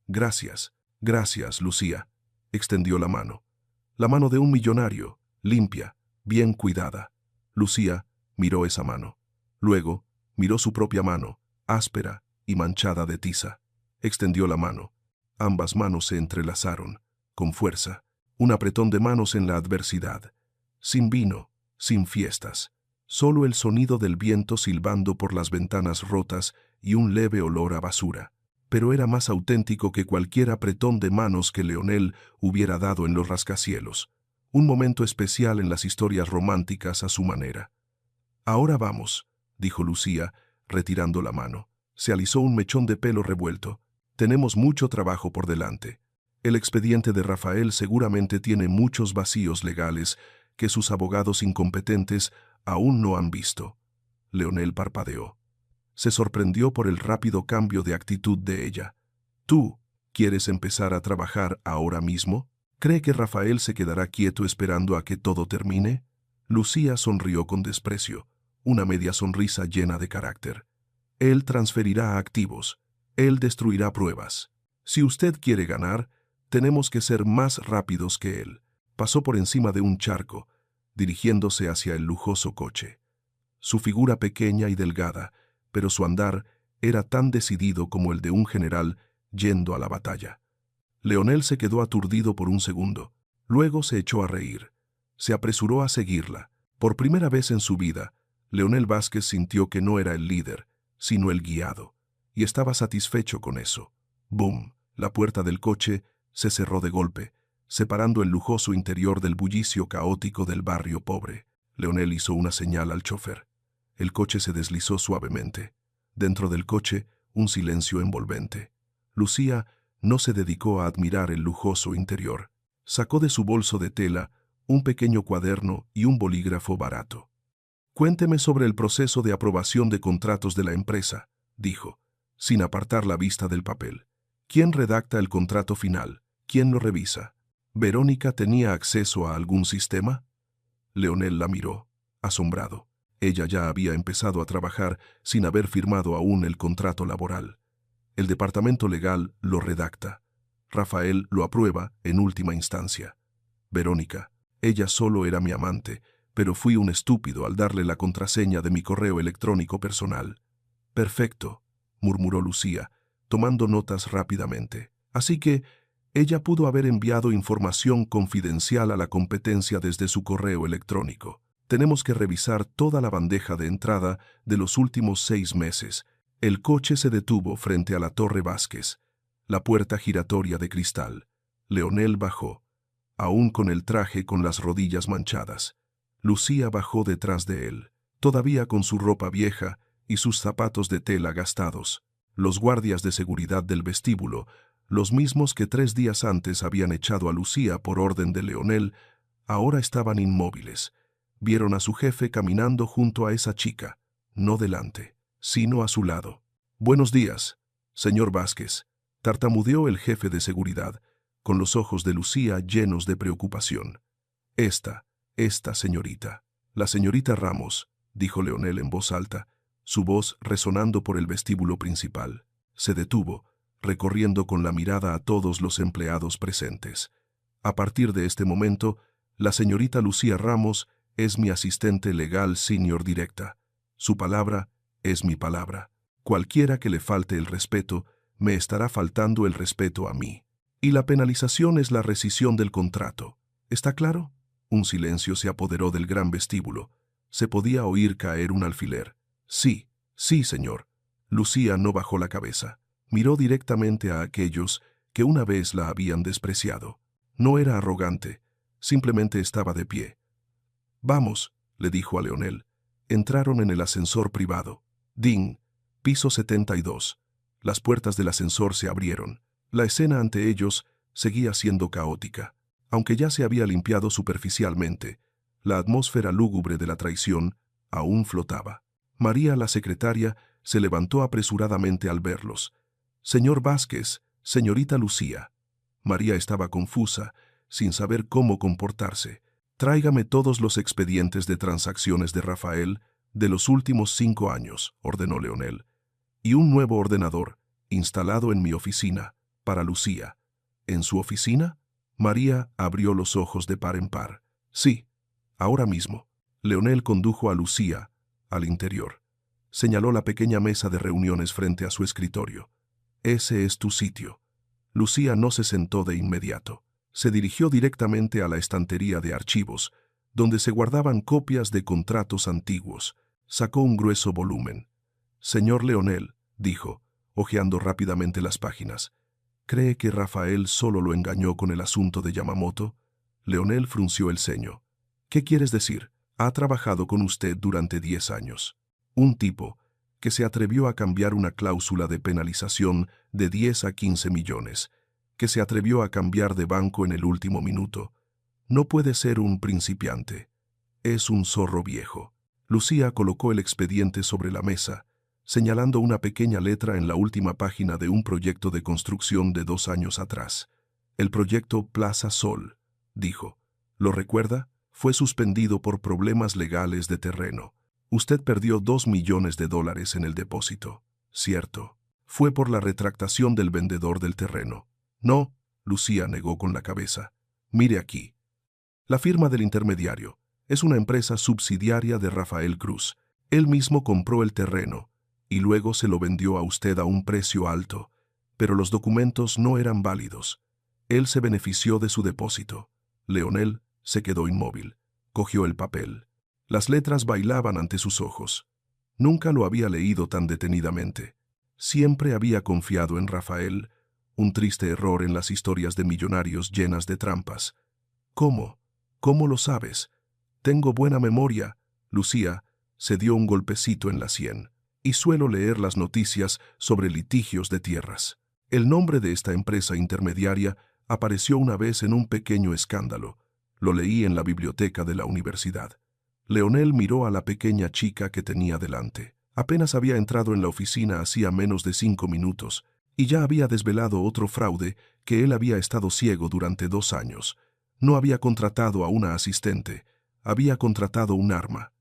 Speaker 2: «Gracias, gracias, Lucía», extendió la mano. La mano de un millonario, limpia, bien cuidada. Lucía miró esa mano. Luego miró su propia mano, áspera y manchada de tiza. Extendió la mano. Ambas manos se entrelazaron, con fuerza, un apretón de manos en la adversidad. Sin vino, sin fiestas. Solo el sonido del viento silbando por las ventanas rotas y un leve olor a basura. Pero era más auténtico que cualquier apretón de manos que Leonel hubiera dado en los rascacielos. Un momento especial en las historias románticas a su manera. «Ahora vamos», dijo Lucía, retirando la mano. Se alisó un mechón de pelo revuelto. «Tenemos mucho trabajo por delante. El expediente de Rafael seguramente tiene muchos vacíos legales que sus abogados incompetentes aún no han visto». Leonel parpadeó. Se sorprendió por el rápido cambio de actitud de ella. «¿Tú quieres empezar a trabajar ahora mismo? ¿Cree que Rafael se quedará quieto esperando a que todo termine?» Lucía sonrió con desprecio, una media sonrisa llena de carácter. «Él transferirá activos. Él destruirá pruebas. Si usted quiere ganar, tenemos que ser más rápidos que él». Pasó por encima de un charco, dirigiéndose hacia el lujoso coche. Su figura pequeña y delgada, pero su andar era tan decidido como el de un general yendo a la batalla. Leonel se quedó aturdido por un segundo. Luego se echó a reír. Se apresuró a seguirla. Por primera vez en su vida, Leonel Vázquez sintió que no era el líder, sino el guiado, y estaba satisfecho con eso. ¡Bum! La puerta del coche se cerró de golpe, separando el lujoso interior del bullicio caótico del barrio pobre. Leonel hizo una señal al chofer. El coche se deslizó suavemente. Dentro del coche, un silencio envolvente. Lucía no se dedicó a admirar el lujoso interior. Sacó de su bolso de tela un pequeño cuaderno y un bolígrafo barato. «Cuénteme sobre el proceso de aprobación de contratos de la empresa», dijo, sin apartar la vista del papel. «¿Quién redacta el contrato final? ¿Quién lo revisa? ¿Verónica tenía acceso a algún sistema?» Leonel la miró, asombrado. Ella ya había empezado a trabajar sin haber firmado aún el contrato laboral. El departamento legal lo redacta. Rafael lo aprueba en última instancia. Verónica, ella solo era mi amante, pero fui un estúpido al darle la contraseña de mi correo electrónico personal. Perfecto, murmuró Lucía, tomando notas rápidamente. Así que ella pudo haber enviado información confidencial a la competencia desde su correo electrónico. Tenemos que revisar toda la bandeja de entrada de los últimos 6 meses. El coche se detuvo frente a la Torre Vázquez, la puerta giratoria de cristal. Leonel bajó, aún con el traje con las rodillas manchadas. Lucía bajó detrás de él, todavía con su ropa vieja y sus zapatos de tela gastados. Los guardias de seguridad del vestíbulo, los mismos que 3 días antes habían echado a Lucía por orden de Leonel, ahora estaban inmóviles. Vieron a su jefe caminando junto a esa chica, no delante, sino a su lado. «Buenos días, señor Vázquez», tartamudeó el jefe de seguridad, con los ojos de Lucía llenos de preocupación. Esta señorita. La señorita Ramos», dijo Leonel en voz alta, su voz resonando por el vestíbulo principal. Se detuvo, recorriendo con la mirada a todos los empleados presentes. «A partir de este momento, la señorita Lucía Ramos es mi asistente legal senior directa. Su palabra es mi palabra. Cualquiera que le falte el respeto, me estará faltando el respeto a mí. Y la penalización es la rescisión del contrato. ¿Está claro?» Un silencio se apoderó del gran vestíbulo. Se podía oír caer un alfiler. «Sí, sí, señor». Lucía no bajó la cabeza. Miró directamente a aquellos que una vez la habían despreciado. No era arrogante, simplemente estaba de pie. «Vamos», le dijo a Leonel. Entraron en el ascensor privado. «Ding, piso 72». Las puertas del ascensor se abrieron. La escena ante ellos seguía siendo caótica. Aunque ya se había limpiado superficialmente, la atmósfera lúgubre de la traición aún flotaba. María, la secretaria, se levantó apresuradamente al verlos. «Señor Vázquez, señorita Lucía». María estaba confusa, sin saber cómo comportarse. «Tráigame todos los expedientes de transacciones de Rafael de los últimos 5 años», ordenó Leonel. «Y un nuevo ordenador, instalado en mi oficina, para Lucía». «¿En su oficina?» María abrió los ojos de par en par. «Sí, ahora mismo». Leonel condujo a Lucía al interior. Señaló la pequeña mesa de reuniones frente a su escritorio. «Ese es tu sitio». Lucía no se sentó de inmediato. Se dirigió directamente a la estantería de archivos, donde se guardaban copias de contratos antiguos. Sacó un grueso volumen. «Señor Leonel», dijo, hojeando rápidamente las páginas, «¿cree que Rafael solo lo engañó con el asunto de Yamamoto?» Leonel frunció el ceño. «¿Qué quieres decir? Ha trabajado con usted durante 10 años. Un tipo que se atrevió a cambiar una cláusula de penalización de 10 a 15 millones, que se atrevió a cambiar de banco en el último minuto. No puede ser un principiante. Es un zorro viejo». Lucía colocó el expediente sobre la mesa, señalando una pequeña letra en la última página de un proyecto de construcción de 2 años atrás. «El proyecto Plaza Sol», dijo. «¿Lo recuerda? Fue suspendido por problemas legales de terreno. Usted perdió $2 millones en el depósito». «Cierto. Fue por la retractación del vendedor del terreno». «No», Lucía negó con la cabeza. «Mire aquí. La firma del intermediario es una empresa subsidiaria de Rafael Cruz. Él mismo compró el terreno y luego se lo vendió a usted a un precio alto, pero los documentos no eran válidos. Él se benefició de su depósito». Leonel se quedó inmóvil. Cogió el papel. Las letras bailaban ante sus ojos. Nunca lo había leído tan detenidamente. Siempre había confiado en Rafael, un triste error en las historias de millonarios llenas de trampas. «¿Cómo? ¿Cómo lo sabes?» «Tengo buena memoria». Lucía se dio un golpecito en la sien. «Y suelo leer las noticias sobre litigios de tierras. El nombre de esta empresa intermediaria apareció una vez en un pequeño escándalo. Lo leí en la biblioteca de la universidad». Leonel miró a la pequeña chica que tenía delante. Apenas había entrado en la oficina hacía menos de 5 minutos y ya había desvelado otro fraude que él había estado ciego durante 2 años. No había contratado a una asistente, había contratado un arma.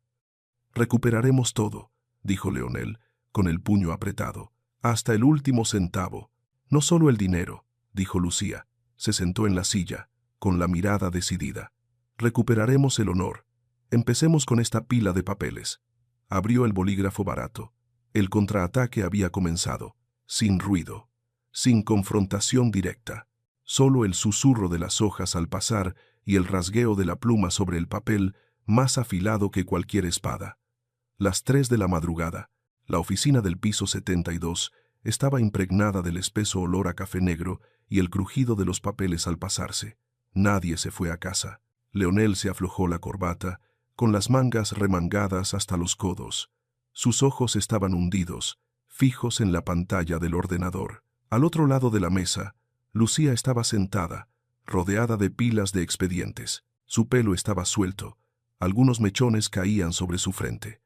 Speaker 2: «Recuperaremos todo», dijo Leonel, con el puño apretado. Hasta el último centavo. No solo el dinero, dijo Lucía. Se sentó en la silla, con la mirada decidida. Recuperaremos el honor. Empecemos con esta pila de papeles. Abrió el bolígrafo barato. El contraataque había comenzado, sin ruido, sin confrontación directa. Solo el susurro de las hojas al pasar y el rasgueo de la pluma sobre el papel, más afilado que cualquier espada. Las 3 de la madrugada, la oficina del piso 72 estaba impregnada del espeso olor a café negro y el crujido de los papeles al pasarse. Nadie se fue a casa. Leonel se aflojó la corbata, con las mangas remangadas hasta los codos. Sus ojos estaban hundidos, fijos en la pantalla del ordenador. Al otro lado de la mesa, Lucía estaba sentada, rodeada de pilas de expedientes. Su pelo estaba suelto, algunos mechones caían sobre su frente.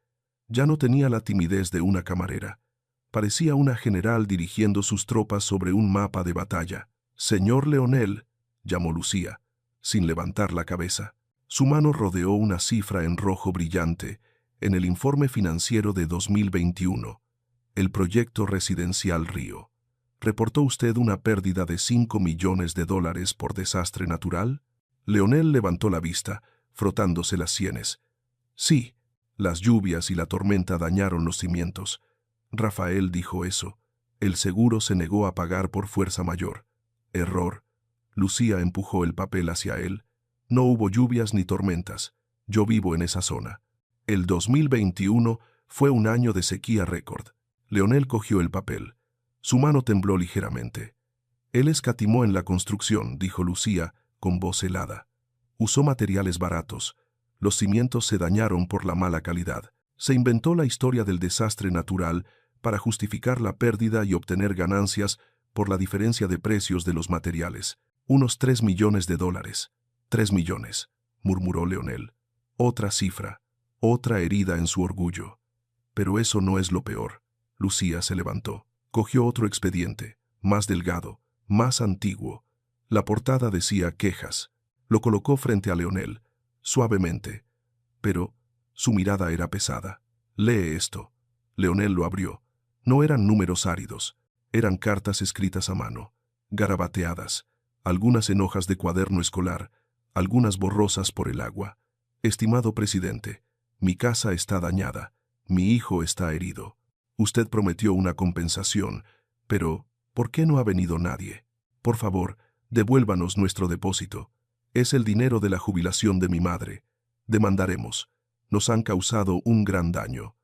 Speaker 2: Ya no tenía la timidez de una camarera. Parecía una general dirigiendo sus tropas sobre un mapa de batalla. «Señor Leonel», llamó Lucía, sin levantar la cabeza. Su mano rodeó una cifra en rojo brillante en el informe financiero de 2021. El proyecto residencial Río. ¿Reportó usted una pérdida de $5 millones por desastre natural? Leonel levantó la vista, frotándose las sienes. Sí, las lluvias y la tormenta dañaron los cimientos. Rafael dijo eso. El seguro se negó a pagar por fuerza mayor. Error. Lucía empujó el papel hacia él. No hubo lluvias ni tormentas. Yo vivo en esa zona. El 2021 fue un año de sequía récord. Leonel cogió el papel. Su mano tembló ligeramente. Él escatimó en la construcción, dijo Lucía, con voz helada. Usó materiales baratos. Los cimientos se dañaron por la mala calidad. Se inventó la historia del desastre natural para justificar la pérdida y obtener ganancias por la diferencia de precios de los materiales. Unos $3 millones. $3 millones, murmuró Leonel. Otra cifra, otra herida en su orgullo. Pero eso no es lo peor. Lucía se levantó. Cogió otro expediente, más delgado, más antiguo. La portada decía quejas. Lo colocó frente a Leonel, suavemente. Pero su mirada era pesada. Lee esto. Leonel lo abrió. No eran números áridos. Eran cartas escritas a mano, garabateadas, algunas en hojas de cuaderno escolar, algunas borrosas por el agua. Estimado presidente, mi casa está dañada. Mi hijo está herido. Usted prometió una compensación, pero ¿por qué no ha venido nadie? Por favor, devuélvanos nuestro depósito. Es el dinero de la jubilación de mi madre. Demandaremos. Nos han causado un gran daño.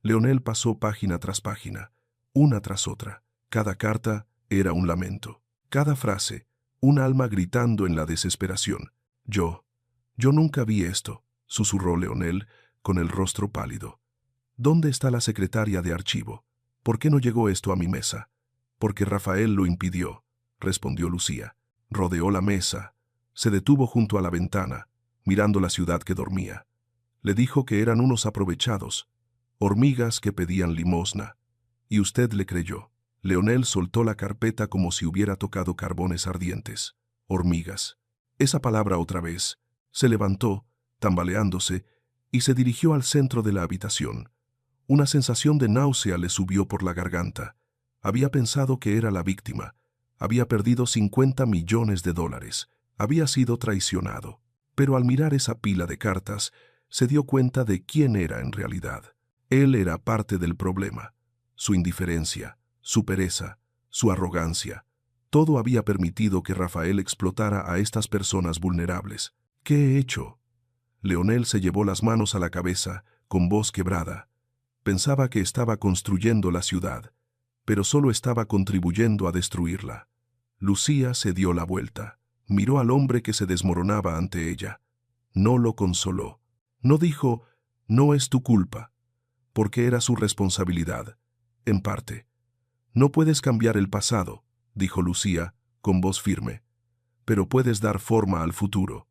Speaker 2: Leonel pasó página tras página, una tras otra. Cada carta era un lamento. Cada frase, un alma gritando en la desesperación. Yo nunca vi esto, susurró Leonel, con el rostro pálido. ¿Dónde está la secretaria de archivo? ¿Por qué no llegó esto a mi mesa? Porque Rafael lo impidió, respondió Lucía. Rodeó la mesa, se detuvo junto a la ventana, mirando la ciudad que dormía. Le dijo que eran unos aprovechados, hormigas que pedían limosna. Y usted le creyó. Leonel soltó la carpeta como si hubiera tocado carbones ardientes. Hormigas. Esa palabra otra vez. Se levantó, tambaleándose, y se dirigió al centro de la habitación. Una sensación de náusea le subió por la garganta. Había pensado que era la víctima. Había perdido $50 millones. Había sido traicionado. Pero al mirar esa pila de cartas, se dio cuenta de quién era en realidad. Él era parte del problema. Su indiferencia, su pereza, su arrogancia. Todo había permitido que Rafael explotara a estas personas vulnerables. ¿Qué he hecho? Leonel se llevó las manos a la cabeza, con voz quebrada. Pensaba que estaba construyendo la ciudad, pero solo estaba contribuyendo a destruirla. Lucía se dio la vuelta. Miró al hombre que se desmoronaba ante ella. No lo consoló. No dijo, no es tu culpa, porque era su responsabilidad, en parte. No puedes cambiar el pasado, dijo Lucía, con voz firme, pero puedes dar forma al futuro.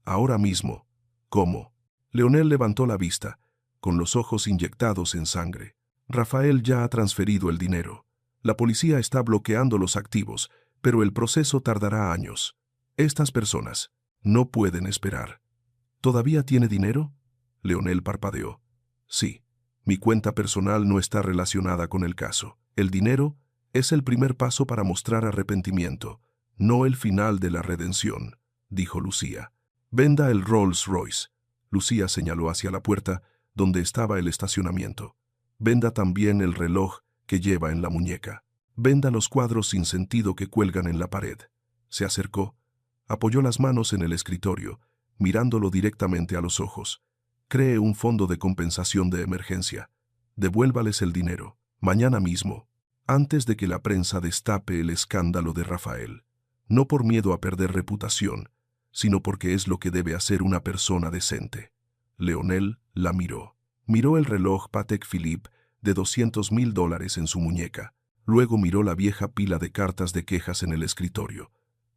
Speaker 2: Ahora mismo. ¿Cómo? Leonel levantó la vista, con los ojos inyectados en sangre. Rafael ya ha transferido el dinero. La policía está bloqueando los activos, pero el proceso tardará años. Estas personas no pueden esperar. ¿Todavía tiene dinero? Leonel parpadeó. Sí, mi cuenta personal no está relacionada con el caso. El dinero es el primer paso para mostrar arrepentimiento, no el final de la redención, dijo Lucía. Venda el Rolls Royce. Lucía señaló hacia la puerta, donde estaba el estacionamiento. Venda también el reloj que lleva en la muñeca. Venda los cuadros sin sentido que cuelgan en la pared. Se acercó, apoyó las manos en el escritorio, mirándolo directamente a los ojos. Cree un fondo de compensación de emergencia. Devuélvales el dinero, mañana mismo, antes de que la prensa destape el escándalo de Rafael. No por miedo a perder reputación, sino porque es lo que debe hacer una persona decente. Leonel la miró. Miró el reloj Patek Philippe de $200,000 en su muñeca. Luego miró la vieja pila de cartas de quejas en el escritorio.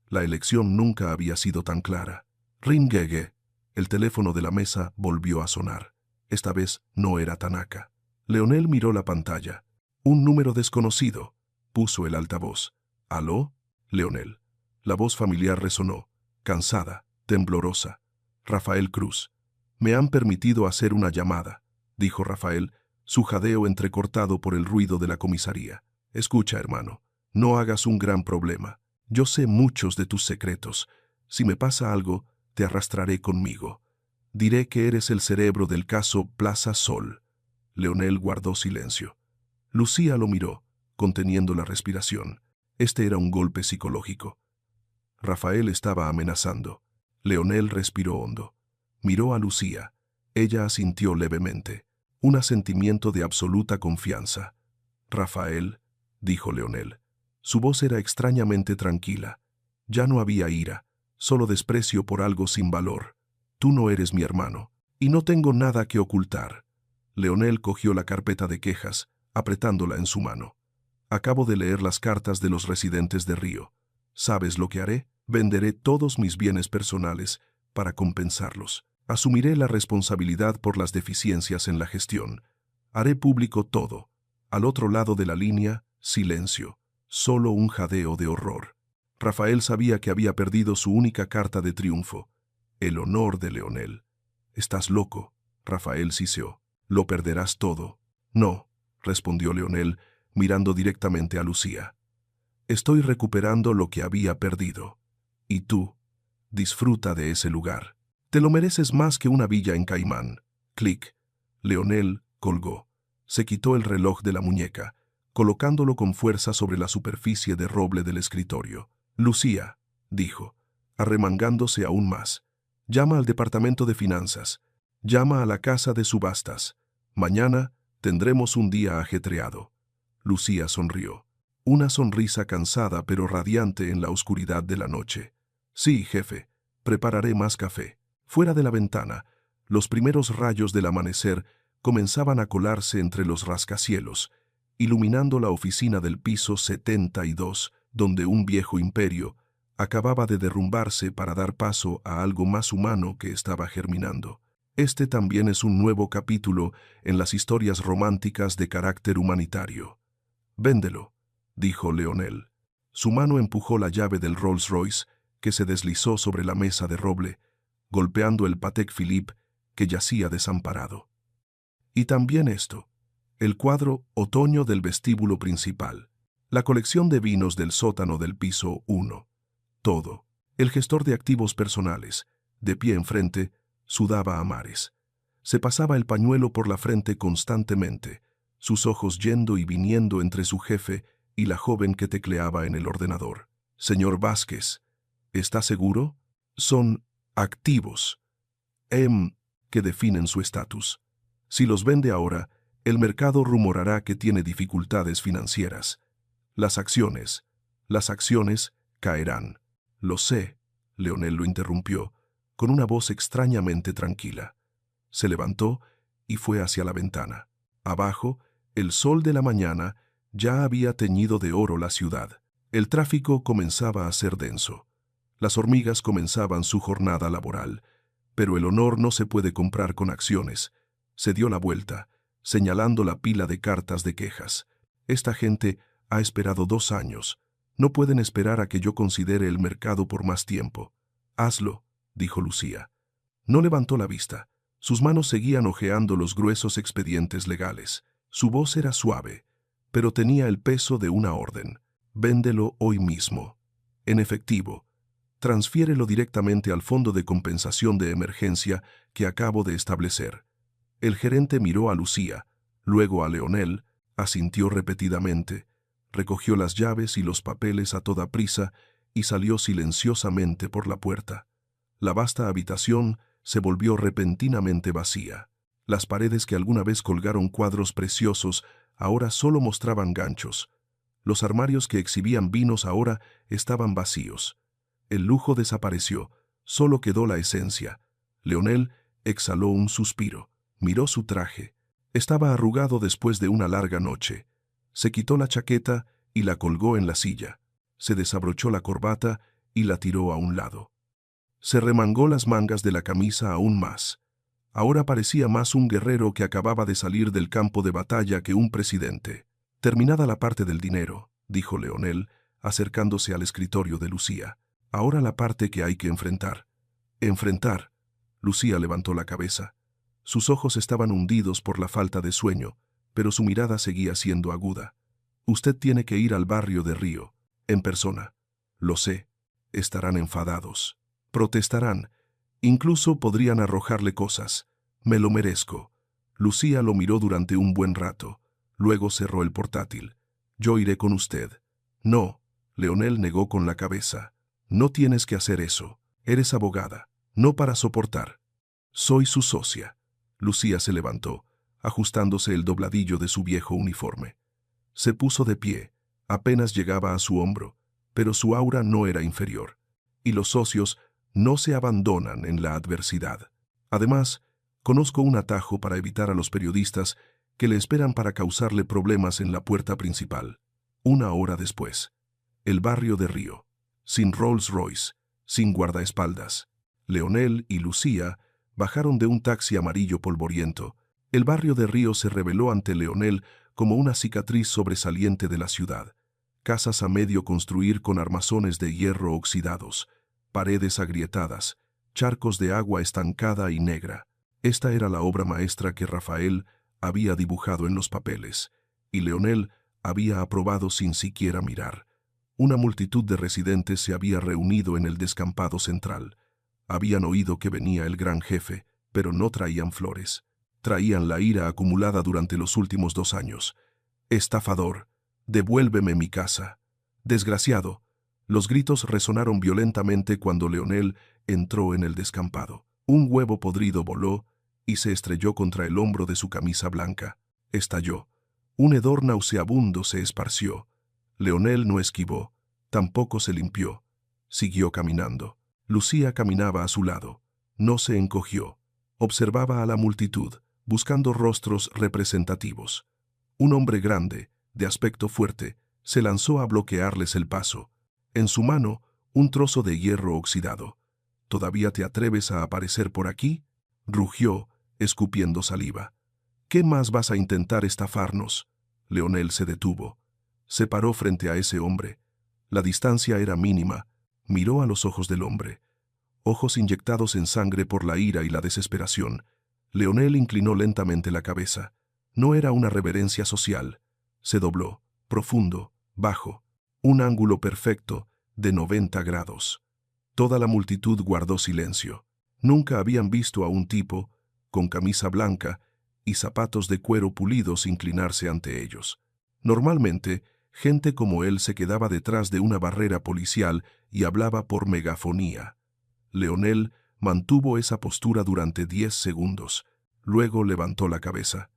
Speaker 2: La elección nunca había sido tan clara. Ringege. El teléfono de la mesa volvió a sonar. Esta vez no era Tanaka. Leonel miró la pantalla. Un número desconocido. Puso el altavoz. ¿Aló? Leonel. La voz familiar resonó, cansada, temblorosa. Rafael Cruz. Me han permitido hacer una llamada, dijo Rafael, su jadeo entrecortado por el ruido de la comisaría. Escucha, hermano, no hagas un gran problema. Yo sé muchos de tus secretos. Si me pasa algo, te arrastraré conmigo. Diré que eres el cerebro del caso Plaza Sol. Leonel guardó silencio. Lucía lo miró, conteniendo la respiración. Este era un golpe psicológico. Rafael estaba amenazando. Leonel respiró hondo. Miró a Lucía. Ella asintió levemente. Un asentimiento de absoluta confianza. Rafael, dijo Leonel. Su voz era extrañamente tranquila. Ya no había ira, solo desprecio por algo sin valor. Tú no eres mi hermano, y no tengo nada que ocultar. Leonel cogió la carpeta de quejas, apretándola en su mano. Acabo de leer las cartas de los residentes de Río. ¿Sabes lo que haré? Venderé todos mis bienes personales para compensarlos. Asumiré la responsabilidad por las deficiencias en la gestión. Haré público todo. Al otro lado de la línea, silencio. Solo un jadeo de horror. Rafael sabía que había perdido su única carta de triunfo. El honor de Leonel. «Estás loco», Rafael siseó. «Lo perderás todo». «No», respondió Leonel, mirando directamente a Lucía. «Estoy recuperando lo que había perdido. Y tú, disfruta de ese lugar. Te lo mereces más que una villa en Caimán». Clic. Leonel colgó. Se quitó el reloj de la muñeca, colocándolo con fuerza sobre la superficie de roble del escritorio. «Lucía», dijo, arremangándose aún más, «llama al departamento de finanzas. Llama a la casa de subastas. Mañana tendremos un día ajetreado». Lucía sonrió. Una sonrisa cansada pero radiante en la oscuridad de la noche. «Sí, jefe, prepararé más café». Fuera de la ventana, los primeros rayos del amanecer comenzaban a colarse entre los rascacielos, iluminando la oficina del piso 72, donde un viejo imperio acababa de derrumbarse para dar paso a algo más humano que estaba germinando. Este también es un nuevo capítulo en las historias románticas de carácter humanitario. «Véndelo», dijo Leonel. Su mano empujó la llave del Rolls Royce, que se deslizó sobre la mesa de roble, golpeando el Patek Philippe que yacía desamparado. Y también esto, el cuadro Otoño del vestíbulo principal, la colección de vinos del sótano del piso 1. Todo. El gestor de activos personales, de pie enfrente, sudaba a mares. Se pasaba el pañuelo por la frente constantemente, sus ojos yendo y viniendo entre su jefe y la joven que tecleaba en el ordenador. «Señor Vázquez, ¿está seguro? Son activos que definen su estatus. Si los vende ahora, el mercado rumorará que tiene dificultades financieras. Las acciones caerán». «Lo sé», Leonel lo interrumpió, con una voz extrañamente tranquila. Se levantó y fue hacia la ventana. Abajo, el sol de la mañana ya había teñido de oro la ciudad. El tráfico comenzaba a ser denso. Las hormigas comenzaban su jornada laboral, pero el honor no se puede comprar con acciones. Se dio la vuelta, señalando la pila de cartas de quejas. «Esta gente ha esperado 2 años. No pueden esperar a que yo considere el mercado por más tiempo». «Hazlo», dijo Lucía. No levantó la vista. Sus manos seguían hojeando los gruesos expedientes legales. Su voz era suave, pero tenía el peso de una orden. Véndelo hoy mismo. En efectivo. Transfiérelo directamente al fondo de compensación de emergencia que acabo de establecer. El gerente miró a Lucía, luego a Leonel, asintió repetidamente, recogió las llaves y los papeles a toda prisa y salió silenciosamente por la puerta. La vasta habitación se volvió repentinamente vacía. Las paredes que alguna vez colgaron cuadros preciosos ahora solo mostraban ganchos. Los armarios que exhibían vinos ahora estaban vacíos. El lujo desapareció, solo quedó la esencia. Leonel exhaló un suspiro, miró su traje. Estaba arrugado después de una larga noche. Se quitó la chaqueta y la colgó en la silla. Se desabrochó la corbata y la tiró a un lado. Se remangó las mangas de la camisa aún más. Ahora parecía más un guerrero que acababa de salir del campo de batalla que un presidente. Terminada la parte del dinero, dijo Leonel, acercándose al escritorio de Lucía. Ahora la parte que hay que enfrentar. Enfrentar. Lucía levantó la cabeza. Sus ojos estaban hundidos por la falta de sueño, pero su mirada seguía siendo aguda. Usted tiene que ir al barrio de Río, en persona. Lo sé. Estarán enfadados. Protestarán. Incluso podrían arrojarle cosas. Me lo merezco. Lucía lo miró durante un buen rato. Luego cerró el portátil. Yo iré con usted. No. Leonel negó con la cabeza. No tienes que hacer eso. Eres abogada. No para soportar. Soy su socia. Lucía se levantó, ajustándose el dobladillo de su viejo uniforme. Se puso de pie. Apenas llegaba a su hombro, pero su aura no era inferior. Y los socios no se abandonan en la adversidad. Además, conozco un atajo para evitar a los periodistas que le esperan para causarle problemas en la puerta principal. Una hora después. El barrio de Río. Sin Rolls Royce, sin guardaespaldas. Leonel y Lucía bajaron de un taxi amarillo polvoriento. El barrio de Río se reveló ante Leonel como una cicatriz sobresaliente de la ciudad. Casas a medio construir con armazones de hierro oxidados, paredes agrietadas, charcos de agua estancada y negra. Esta era la obra maestra que Rafael había dibujado en los papeles, y Leonel había aprobado sin siquiera mirar. Una multitud de residentes se había reunido en el descampado central. Habían oído que venía el gran jefe, pero no traían flores. Traían la ira acumulada durante los últimos 2 años. «Estafador, devuélveme mi casa». «Desgraciado». Los gritos resonaron violentamente cuando Leonel entró en el descampado. Un huevo podrido voló y se estrelló contra el hombro de su camisa blanca. Estalló. Un hedor nauseabundo se esparció. Leonel no esquivó, tampoco se limpió. Siguió caminando. Lucía caminaba a su lado. No se encogió. Observaba a la multitud, buscando rostros representativos. Un hombre grande, de aspecto fuerte, se lanzó a bloquearles el paso. En su mano, un trozo de hierro oxidado. «¿Todavía te atreves a aparecer por aquí?», rugió, escupiendo saliva. «¿Qué más vas a intentar estafarnos?». Leonel se detuvo. Se paró frente a ese hombre. La distancia era mínima. Miró a los ojos del hombre. Ojos inyectados en sangre por la ira y la desesperación. Leonel inclinó lentamente la cabeza. No era una reverencia social. Se dobló, profundo, bajo. Un ángulo perfecto, de 90 grados. Toda la multitud guardó silencio. Nunca habían visto a un tipo, con camisa blanca y zapatos de cuero pulidos, inclinarse ante ellos. Normalmente, gente como él se quedaba detrás de una barrera policial y hablaba por megafonía. Leonel mantuvo esa postura durante 10 segundos. Luego levantó la cabeza.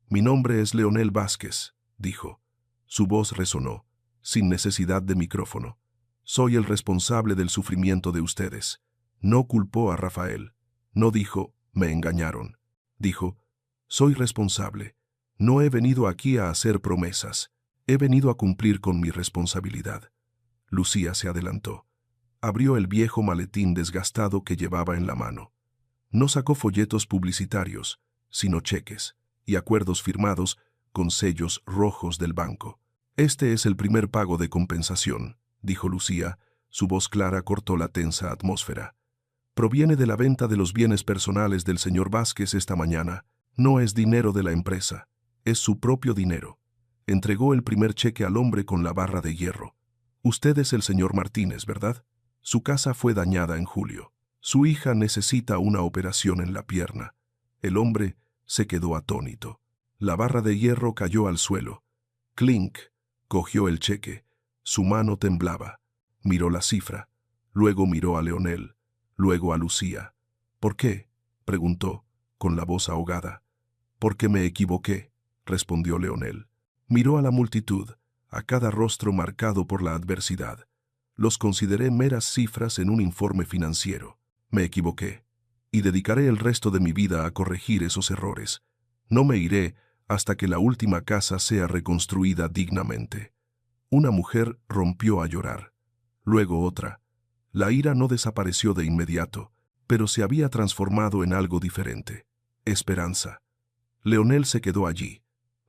Speaker 2: «Mi nombre es Leonel Vázquez», dijo. Su voz resonó, sin necesidad de micrófono. «Soy el responsable del sufrimiento de ustedes». No culpó a Rafael. No dijo, «me engañaron». Dijo, «soy responsable. No he venido aquí a hacer promesas. He venido a cumplir con mi responsabilidad». Lucía se adelantó. Abrió el viejo maletín desgastado que llevaba en la mano. No sacó folletos publicitarios, sino cheques y acuerdos firmados con sellos rojos del banco. «Este es el primer pago de compensación», dijo Lucía. Su voz clara cortó la tensa atmósfera. «Proviene de la venta de los bienes personales del señor Vázquez esta mañana. No es dinero de la empresa, es su propio dinero. Entregó el primer cheque al hombre con la barra de hierro. Usted es el señor Martínez, ¿verdad? Su casa fue dañada en julio. Su hija necesita una operación en la pierna. El hombre se quedó atónito. La barra de hierro cayó al suelo. Clink cogió el cheque. Su mano temblaba. Miró la cifra. Luego miró a Leonel. Luego a Lucía. ¿Por qué?, preguntó, con la voz ahogada. «Porque me equivoqué», respondió Leonel. Miró a la multitud, a cada rostro marcado por la adversidad. Los consideré meras cifras en un informe financiero. Me equivoqué, y dedicaré el resto de mi vida a corregir esos errores. No me iré hasta que la última casa sea reconstruida dignamente. Una mujer rompió a llorar. Luego otra. La ira no desapareció de inmediato, pero se había transformado en algo diferente. Esperanza. Leonel se quedó allí,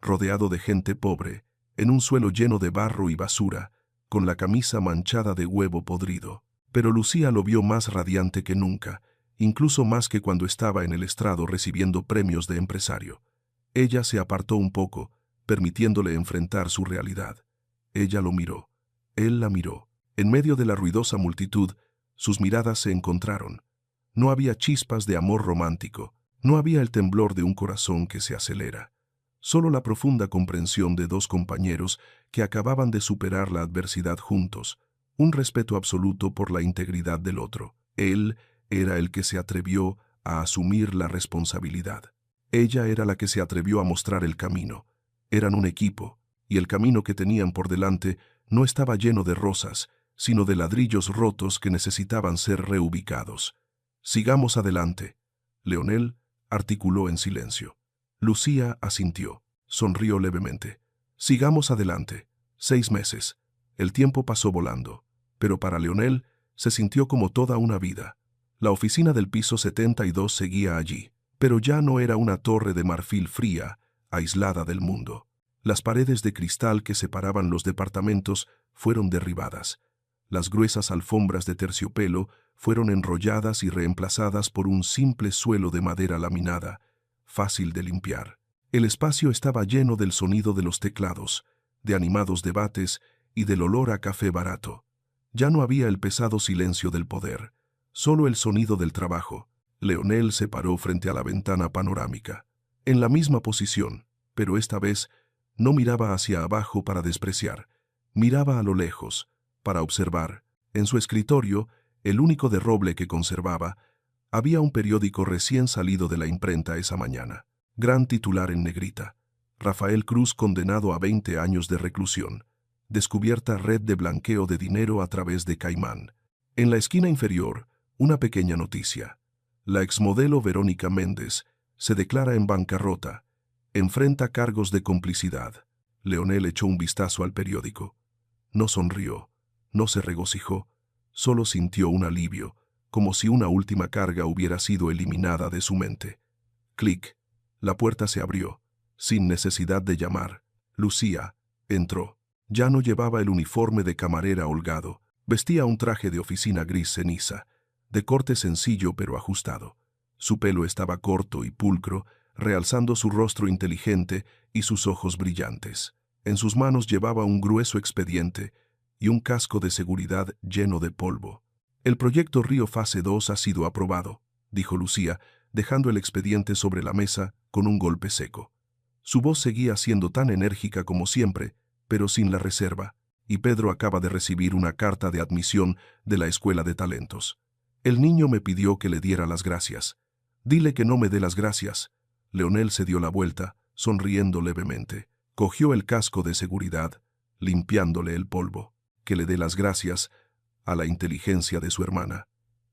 Speaker 2: rodeado de gente pobre, en un suelo lleno de barro y basura, con la camisa manchada de huevo podrido. Pero Lucía lo vio más radiante que nunca, incluso más que cuando estaba en el estrado recibiendo premios de empresario. Ella se apartó un poco, permitiéndole enfrentar su realidad. Ella lo miró. Él la miró. En medio de la ruidosa multitud, sus miradas se encontraron. No había chispas de amor romántico, no había el temblor de un corazón que se acelera. Solo la profunda comprensión de dos compañeros que acababan de superar la adversidad juntos, un respeto absoluto por la integridad del otro. Él era el que se atrevió a asumir la responsabilidad. Ella era la que se atrevió a mostrar el camino. Eran un equipo, y el camino que tenían por delante no estaba lleno de rosas, sino de ladrillos rotos que necesitaban ser reubicados. «Sigamos adelante», Leonel articuló en silencio. Lucía asintió, sonrió levemente. «Sigamos adelante». 6 meses. El tiempo pasó volando, pero para Leonel se sintió como toda una vida. La oficina del piso 72 seguía allí, pero ya no era una torre de marfil fría, aislada del mundo. Las paredes de cristal que separaban los departamentos fueron derribadas. Las gruesas alfombras de terciopelo fueron enrolladas y reemplazadas por un simple suelo de madera laminada, fácil de limpiar. El espacio estaba lleno del sonido de los teclados, de animados debates y del olor a café barato. Ya no había el pesado silencio del poder, solo el sonido del trabajo. Leonel se paró frente a la ventana panorámica, en la misma posición, pero esta vez no miraba hacia abajo para despreciar, miraba a lo lejos, para observar. En su escritorio, el único de roble que conservaba, había un periódico recién salido de la imprenta esa mañana. Gran titular en negrita. Rafael Cruz condenado a 20 años de reclusión. Descubierta red de blanqueo de dinero a través de Caimán. En la esquina inferior, una pequeña noticia. La exmodelo Verónica Méndez se declara en bancarrota. Enfrenta cargos de complicidad. Leonel echó un vistazo al periódico. No sonrió, no se regocijó, solo sintió un alivio, como si una última carga hubiera sido eliminada de su mente. Clic. La puerta se abrió, sin necesidad de llamar. Lucía entró. Ya no llevaba el uniforme de camarera holgado, vestía un traje de oficina gris ceniza, de corte sencillo pero ajustado. Su pelo estaba corto y pulcro, realzando su rostro inteligente y sus ojos brillantes. En sus manos llevaba un grueso expediente y un casco de seguridad lleno de polvo. «El proyecto Río Fase 2 ha sido aprobado», dijo Lucía, dejando el expediente sobre la mesa con un golpe seco. Su voz seguía siendo tan enérgica como siempre, pero sin la reserva, y Pedro acaba de recibir una carta de admisión de la Escuela de Talentos. El niño me pidió que le diera las gracias. «Dile que no me dé las gracias». Leonel se dio la vuelta, sonriendo levemente. Cogió el casco de seguridad, limpiándole el polvo. «Que le dé las gracias a la inteligencia de su hermana.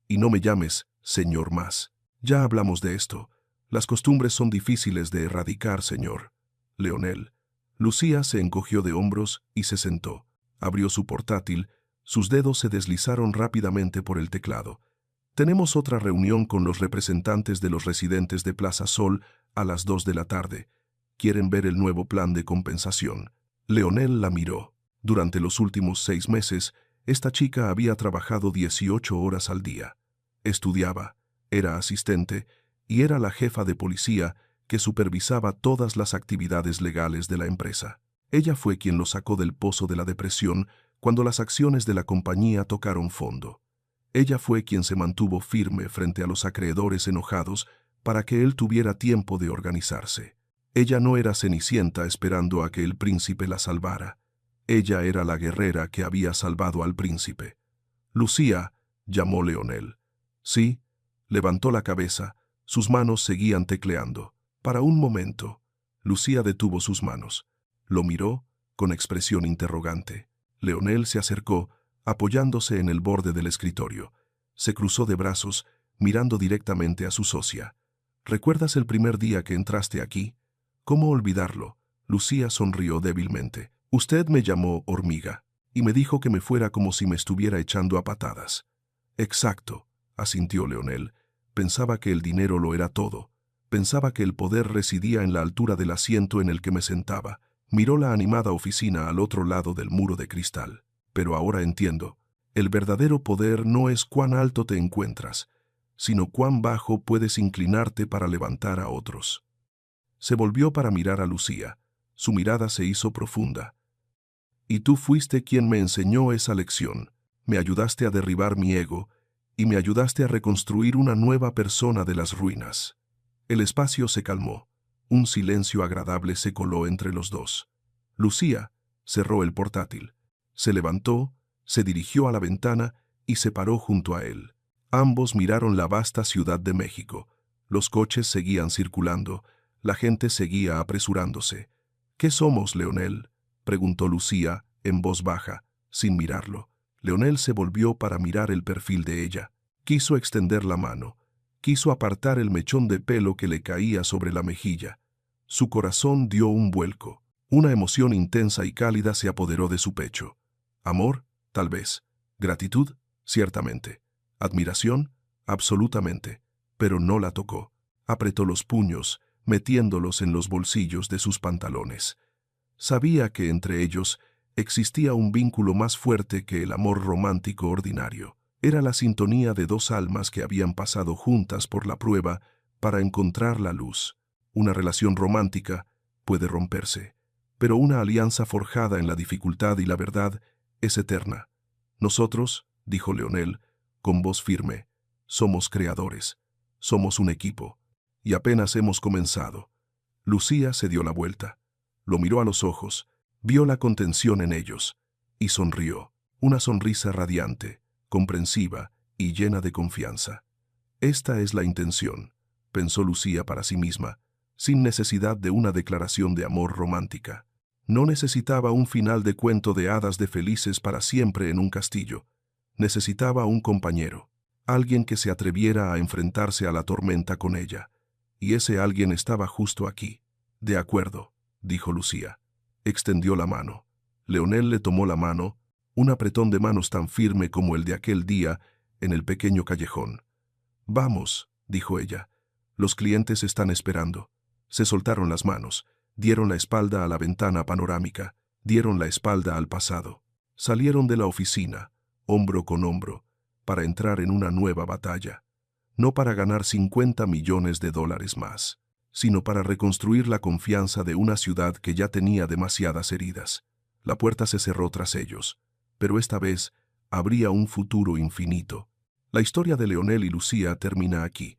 Speaker 2: Y no me llames señor más. Ya hablamos de esto. Las costumbres son difíciles de erradicar, señor». Leonel. Lucía se encogió de hombros y se sentó. Abrió su portátil, sus dedos se deslizaron rápidamente por el teclado. «Tenemos otra reunión con los representantes de los residentes de Plaza Sol a las 2 de la tarde. Quieren ver el nuevo plan de compensación». Leonel la miró. Durante los últimos 6 meses, esta chica había trabajado 18 horas al día. Estudiaba, era asistente y era la jefa de policía que supervisaba todas las actividades legales de la empresa. Ella fue quien lo sacó del pozo de la depresión cuando las acciones de la compañía tocaron fondo. Ella fue quien se mantuvo firme frente a los acreedores enojados para que él tuviera tiempo de organizarse. Ella no era Cenicienta esperando a que el príncipe la salvara. Ella era la guerrera que había salvado al príncipe. Lucía, llamó Leonel. Sí, levantó la cabeza, sus manos seguían tecleando. Para un momento, Lucía detuvo sus manos. Lo miró con expresión interrogante. Leonel se acercó, apoyándose en el borde del escritorio. Se cruzó de brazos, mirando directamente a su socia. ¿Recuerdas el primer día que entraste aquí? ¿Cómo olvidarlo? Lucía sonrió débilmente. Usted me llamó hormiga y me dijo que me fuera como si me estuviera echando a patadas. Exacto, asintió Leonel. Pensaba que el dinero lo era todo. Pensaba que el poder residía en la altura del asiento en el que me sentaba. Miró la animada oficina al otro lado del muro de cristal. Pero ahora entiendo. El verdadero poder no es cuán alto te encuentras, sino cuán bajo puedes inclinarte para levantar a otros. Se volvió para mirar a Lucía. Su mirada se hizo profunda. Y tú fuiste quien me enseñó esa lección. Me ayudaste a derribar mi ego y me ayudaste a reconstruir una nueva persona de las ruinas. El espacio se calmó. Un silencio agradable se coló entre los dos. Lucía cerró el portátil. Se levantó, se dirigió a la ventana y se paró junto a él. Ambos miraron la vasta Ciudad de México. Los coches seguían circulando. La gente seguía apresurándose. ¿Qué somos, Leonel?, preguntó Lucía en voz baja, sin mirarlo. Leonel se volvió para mirar el perfil de ella. Quiso extender la mano. Quiso apartar el mechón de pelo que le caía sobre la mejilla. Su corazón dio un vuelco. Una emoción intensa y cálida se apoderó de su pecho. Amor, tal vez. Gratitud, ciertamente. Admiración, absolutamente. Pero no la tocó. Apretó los puños, metiéndolos en los bolsillos de sus pantalones. Sabía que entre ellos existía un vínculo más fuerte que el amor romántico ordinario. Era la sintonía de dos almas que habían pasado juntas por la prueba para encontrar la luz. Una relación romántica puede romperse, pero una alianza forjada en la dificultad y la verdad es eterna. Nosotros, dijo Leonel, con voz firme, somos creadores, somos un equipo, y apenas hemos comenzado. Lucía se dio la vuelta. Lo miró a los ojos, vio la contención en ellos, y sonrió, una sonrisa radiante, comprensiva y llena de confianza. Esta es la intención, pensó Lucía para sí misma, sin necesidad de una declaración de amor romántica. No necesitaba un final de cuento de hadas de felices para siempre en un castillo. Necesitaba un compañero, alguien que se atreviera a enfrentarse a la tormenta con ella. Y ese alguien estaba justo aquí. De acuerdo, dijo Lucía. Extendió la mano. Leonel le tomó la mano, un apretón de manos tan firme como el de aquel día en el pequeño callejón. Vamos, dijo ella. Los clientes están esperando. Se soltaron las manos, dieron la espalda a la ventana panorámica, dieron la espalda al pasado. Salieron de la oficina, hombro con hombro, para entrar en una nueva batalla. No para ganar 50 millones de dólares más, sino para reconstruir la confianza de una ciudad que ya tenía demasiadas heridas. La puerta se cerró tras ellos, pero esta vez habría un futuro infinito. La historia de Leonel y Lucía termina aquí,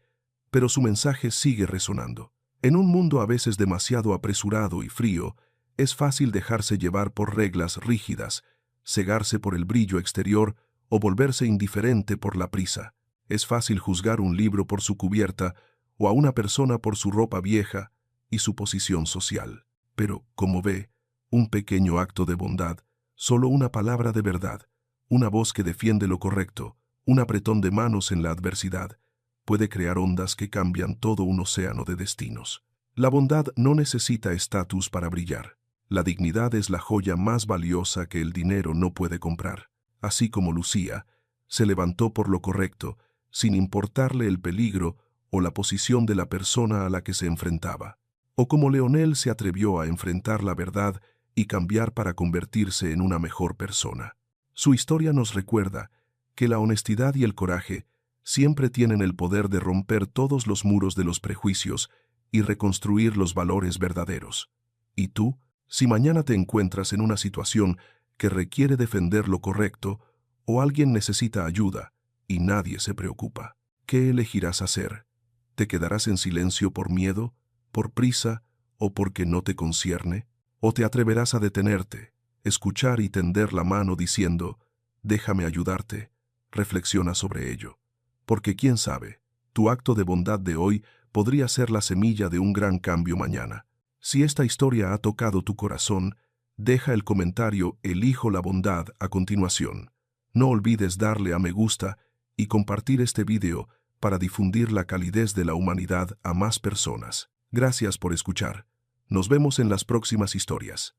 Speaker 2: pero su mensaje sigue resonando. En un mundo a veces demasiado apresurado y frío, es fácil dejarse llevar por reglas rígidas, cegarse por el brillo exterior o volverse indiferente por la prisa. Es fácil juzgar un libro por su cubierta o a una persona por su ropa vieja y su posición social. Pero, como ve, un pequeño acto de bondad, solo una palabra de verdad, una voz que defiende lo correcto, un apretón de manos en la adversidad, puede crear ondas que cambian todo un océano de destinos. La bondad no necesita estatus para brillar. La dignidad es la joya más valiosa que el dinero no puede comprar. Así como Lucía se levantó por lo correcto, sin importarle el peligro o la posición de la persona a la que se enfrentaba. O como Leonel se atrevió a enfrentar la verdad y cambiar para convertirse en una mejor persona. Su historia nos recuerda que la honestidad y el coraje siempre tienen el poder de romper todos los muros de los prejuicios y reconstruir los valores verdaderos. ¿Y tú? Si mañana te encuentras en una situación que requiere defender lo correcto o alguien necesita ayuda y nadie se preocupa, ¿qué elegirás hacer? ¿Te quedarás en silencio por miedo, por prisa o porque no te concierne? ¿O te atreverás a detenerte, escuchar y tender la mano diciendo, déjame ayudarte? Reflexiona sobre ello. Porque quién sabe, tu acto de bondad de hoy podría ser la semilla de un gran cambio mañana. Si esta historia ha tocado tu corazón, deja el comentario "Elijo la bondad" a continuación. No olvides darle a me gusta y compartir este video para difundir la calidez de la humanidad a más personas. Gracias por escuchar. Nos vemos en las próximas historias.